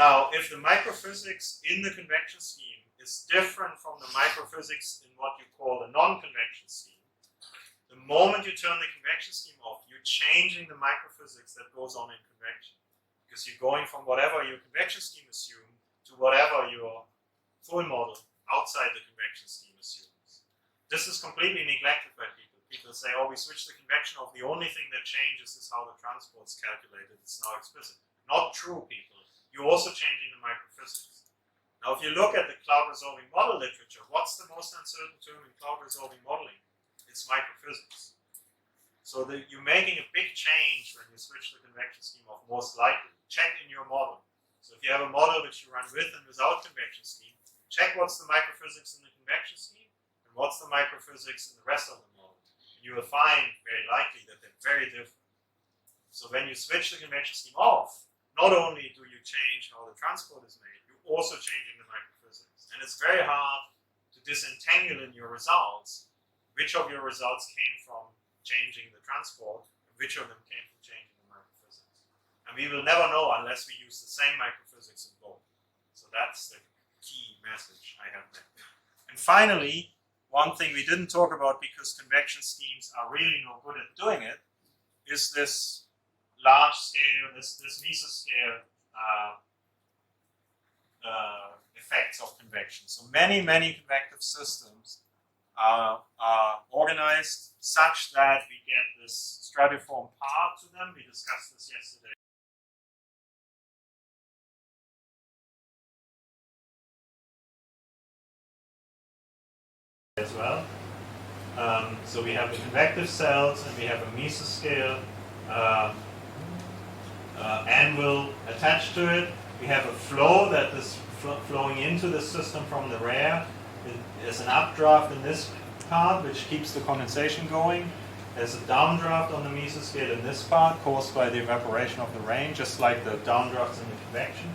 Now, if the microphysics in the convection scheme is different from the microphysics in what you call the non-convection scheme, the moment you turn the convection scheme off, you're changing the microphysics that goes on in convection. Because you're going from whatever your convection scheme assumes to whatever your full model outside the convection scheme assumes. This is completely neglected by people. People say, oh, we switch the convection off. The only thing that changes is how the transport's calculated. It's now explicit. Not true, people. You're also changing the microphysics. Now, if you look at the cloud resolving model literature, what's the most uncertain term in cloud resolving modeling? It's microphysics. So you're making a big change when you switch the convection scheme off, most likely. Check in your model. So if you have a model which you run with and without convection scheme, check what's the microphysics in the convection scheme and what's the microphysics in the rest of the model. And you will find very likely that they're very different. So when you switch the convection scheme off, not only do you change how the transport is made, you're also changing the microphysics. And it's very hard to disentangle in your results which of your results came from changing the transport and which of them came from changing the microphysics. And we will never know unless we use the same microphysics in both. So that's the key message I have there. And finally, one thing we didn't talk about because convection schemes are really no good at doing it is this large scale, this mesoscale effects of convection. So many convective systems are organized such that we get this stratiform part to them. We discussed this yesterday. As well. So we have the convective cells and we have a mesoscale anvil attached to it. We have a flow that is flowing into the system from the rear. There's an updraft in this part which keeps the condensation going. There's a downdraft on the mesoscale in this part caused by the evaporation of the rain, just like the downdrafts in the convection.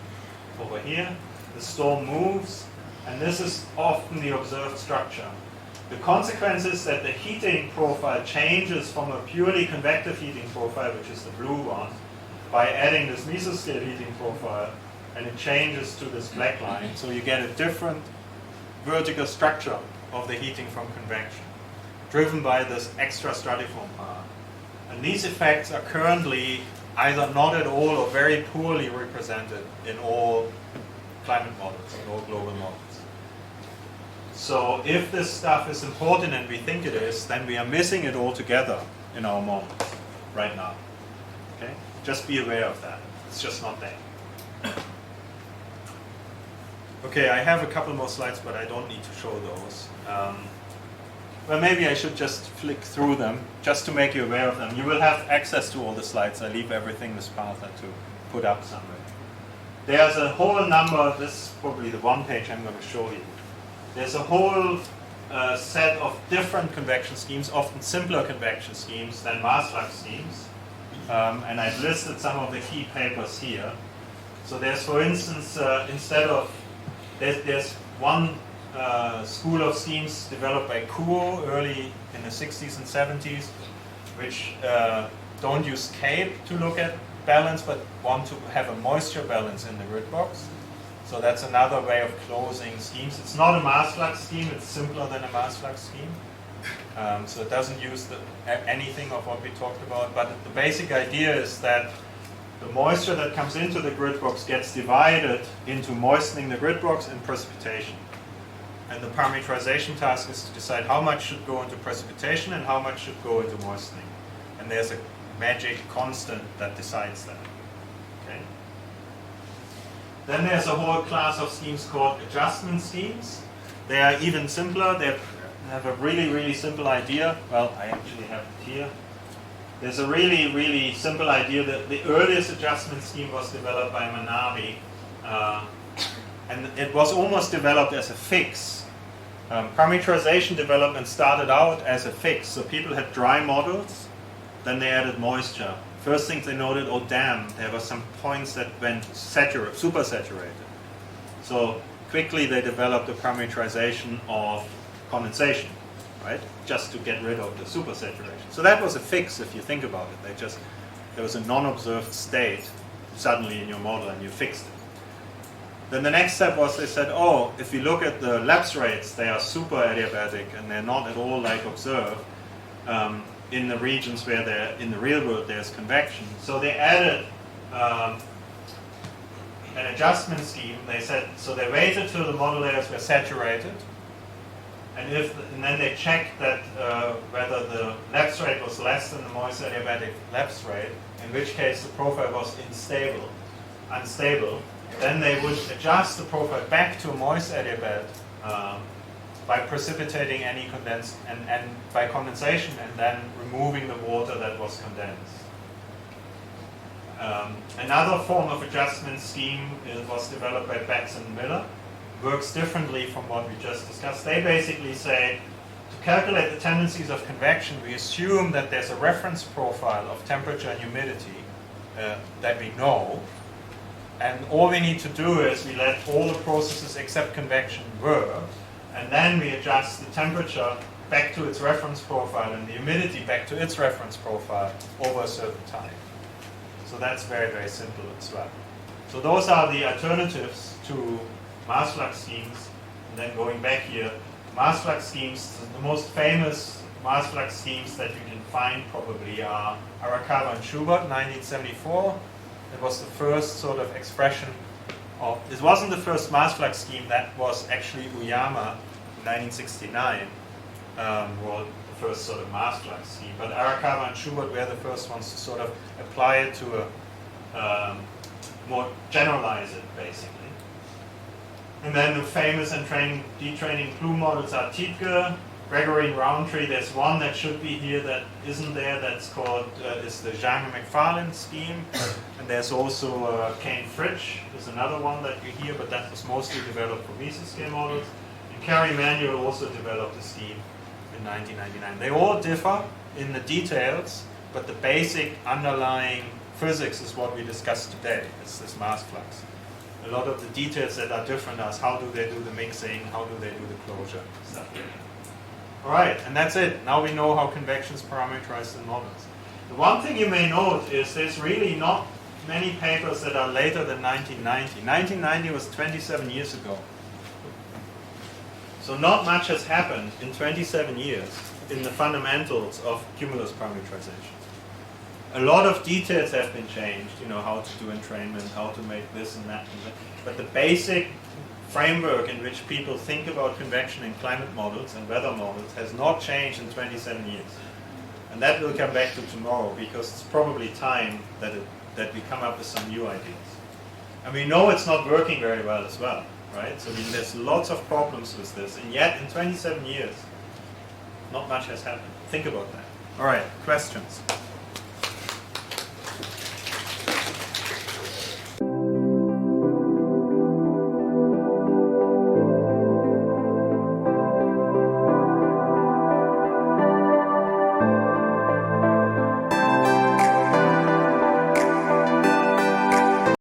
Over here, the storm moves, and this is often the observed structure. The consequence is that the heating profile changes from a purely convective heating profile, which is the blue one, by adding this mesoscale heating profile, and it changes to this black line. So you get a different vertical structure of the heating from convection, driven by this extra stratiform part. And these effects are currently either not at all or very poorly represented in all climate models, in all global models. So if this stuff is important and we think it is, then we are missing it altogether in our models right now. Okay? Just be aware of that. It's just not there. Okay, I have a couple more slides, but I don't need to show those. Well, maybe I should just flick through them, just to make you aware of them. You will have access to all the slides. I leave everything with Partha to put up somewhere. There's a whole number, this is probably the one page I'm going to show you. There's a whole set of different convection schemes, often simpler convection schemes than mass-flux schemes. And I've listed some of the key papers here. So there's, for instance, instead of, there's one school of schemes developed by Kuo early in the 60s and 70s, which don't use CAPE to look at balance, but want to have a moisture balance in the grid box. So that's another way of closing schemes. It's not a mass-flux scheme, it's simpler than a mass-flux scheme. So it doesn't use anything of what we talked about, but the basic idea is that the moisture that comes into the grid box gets divided into moistening the grid box and precipitation. And the parametrization task is to decide how much should go into precipitation and how much should go into moistening. And there's a magic constant that decides that. Okay? Then there's a whole class of schemes called adjustment schemes. They are even simpler. They have a really, really simple idea. Well, I actually have it here. There's a really, really simple idea that the earliest adjustment scheme was developed by Manabi. And it was almost developed as a fix. Parametrization development started out as a fix. So people had dry models, then they added moisture. First thing they noted, oh damn, there were some points that went super saturated. So quickly they developed a parametrization of condensation, right? Just to get rid of the super saturation. So that was a fix if you think about it. There was a non-observed state suddenly in your model and you fixed it. Then the next step was they said, oh, if you look at the lapse rates, they are super adiabatic and they're not at all like observed in the regions where they're in the real world there's convection. So they added an adjustment scheme. They said, so they waited till the model layers were saturated, and then they checked that whether the lapse rate was less than the moist adiabatic lapse rate, in which case the profile was unstable. Then they would adjust the profile back to a moist adiabat by precipitating any condensed and by condensation, and then removing the water that was condensed. Another form of adjustment scheme was developed by Betts and Miller. Works differently from what we just discussed. They basically say, to calculate the tendencies of convection, we assume that there's a reference profile of temperature and humidity that we know. And all we need to do is we let all the processes except convection work, and then we adjust the temperature back to its reference profile and the humidity back to its reference profile over a certain time. So that's very, very simple as well. So those are the alternatives to mass flux schemes. And then going back here, mass flux schemes, the most famous mass flux schemes that you can find probably are Arakawa and Schubert, 1974. It was the first sort of expression of, this wasn't the first mass flux scheme, that was actually Uyama in 1969, wrote the first sort of mass flux scheme. But Arakawa and Schubert were the first ones to sort of apply it to a, more generalize it basically. And then the famous and detraining clue models are Tietge, Gregory and Roundtree. There's one that should be here that isn't there, that's called, is the Jean-McFarlane scheme. And there's also Kane Fritsch, is another one that you hear, but that was mostly developed for mesoscale models. And Carey Manuel also developed a scheme in 1999. They all differ in the details, but the basic underlying physics is what we discussed today. It's this mass flux. A lot of the details that are different are how do they do the mixing, how do they do the closure, stuff. Alright, and that's it. Now we know how convection is parameterized in models. The one thing you may note is there's really not many papers that are later than 1990. 1990 was 27 years ago. So not much has happened in 27 years in the fundamentals of cumulus parametrization. A lot of details have been changed, you know, how to do entrainment, how to make this and that. But the basic framework in which people think about convection in climate models and weather models has not changed in 27 years. And that will come back to tomorrow, because it's probably time that we come up with some new ideas. And we know it's not working very well as well, right? So I mean, there's lots of problems with this, and yet in 27 years, not much has happened. Think about that. All right, questions?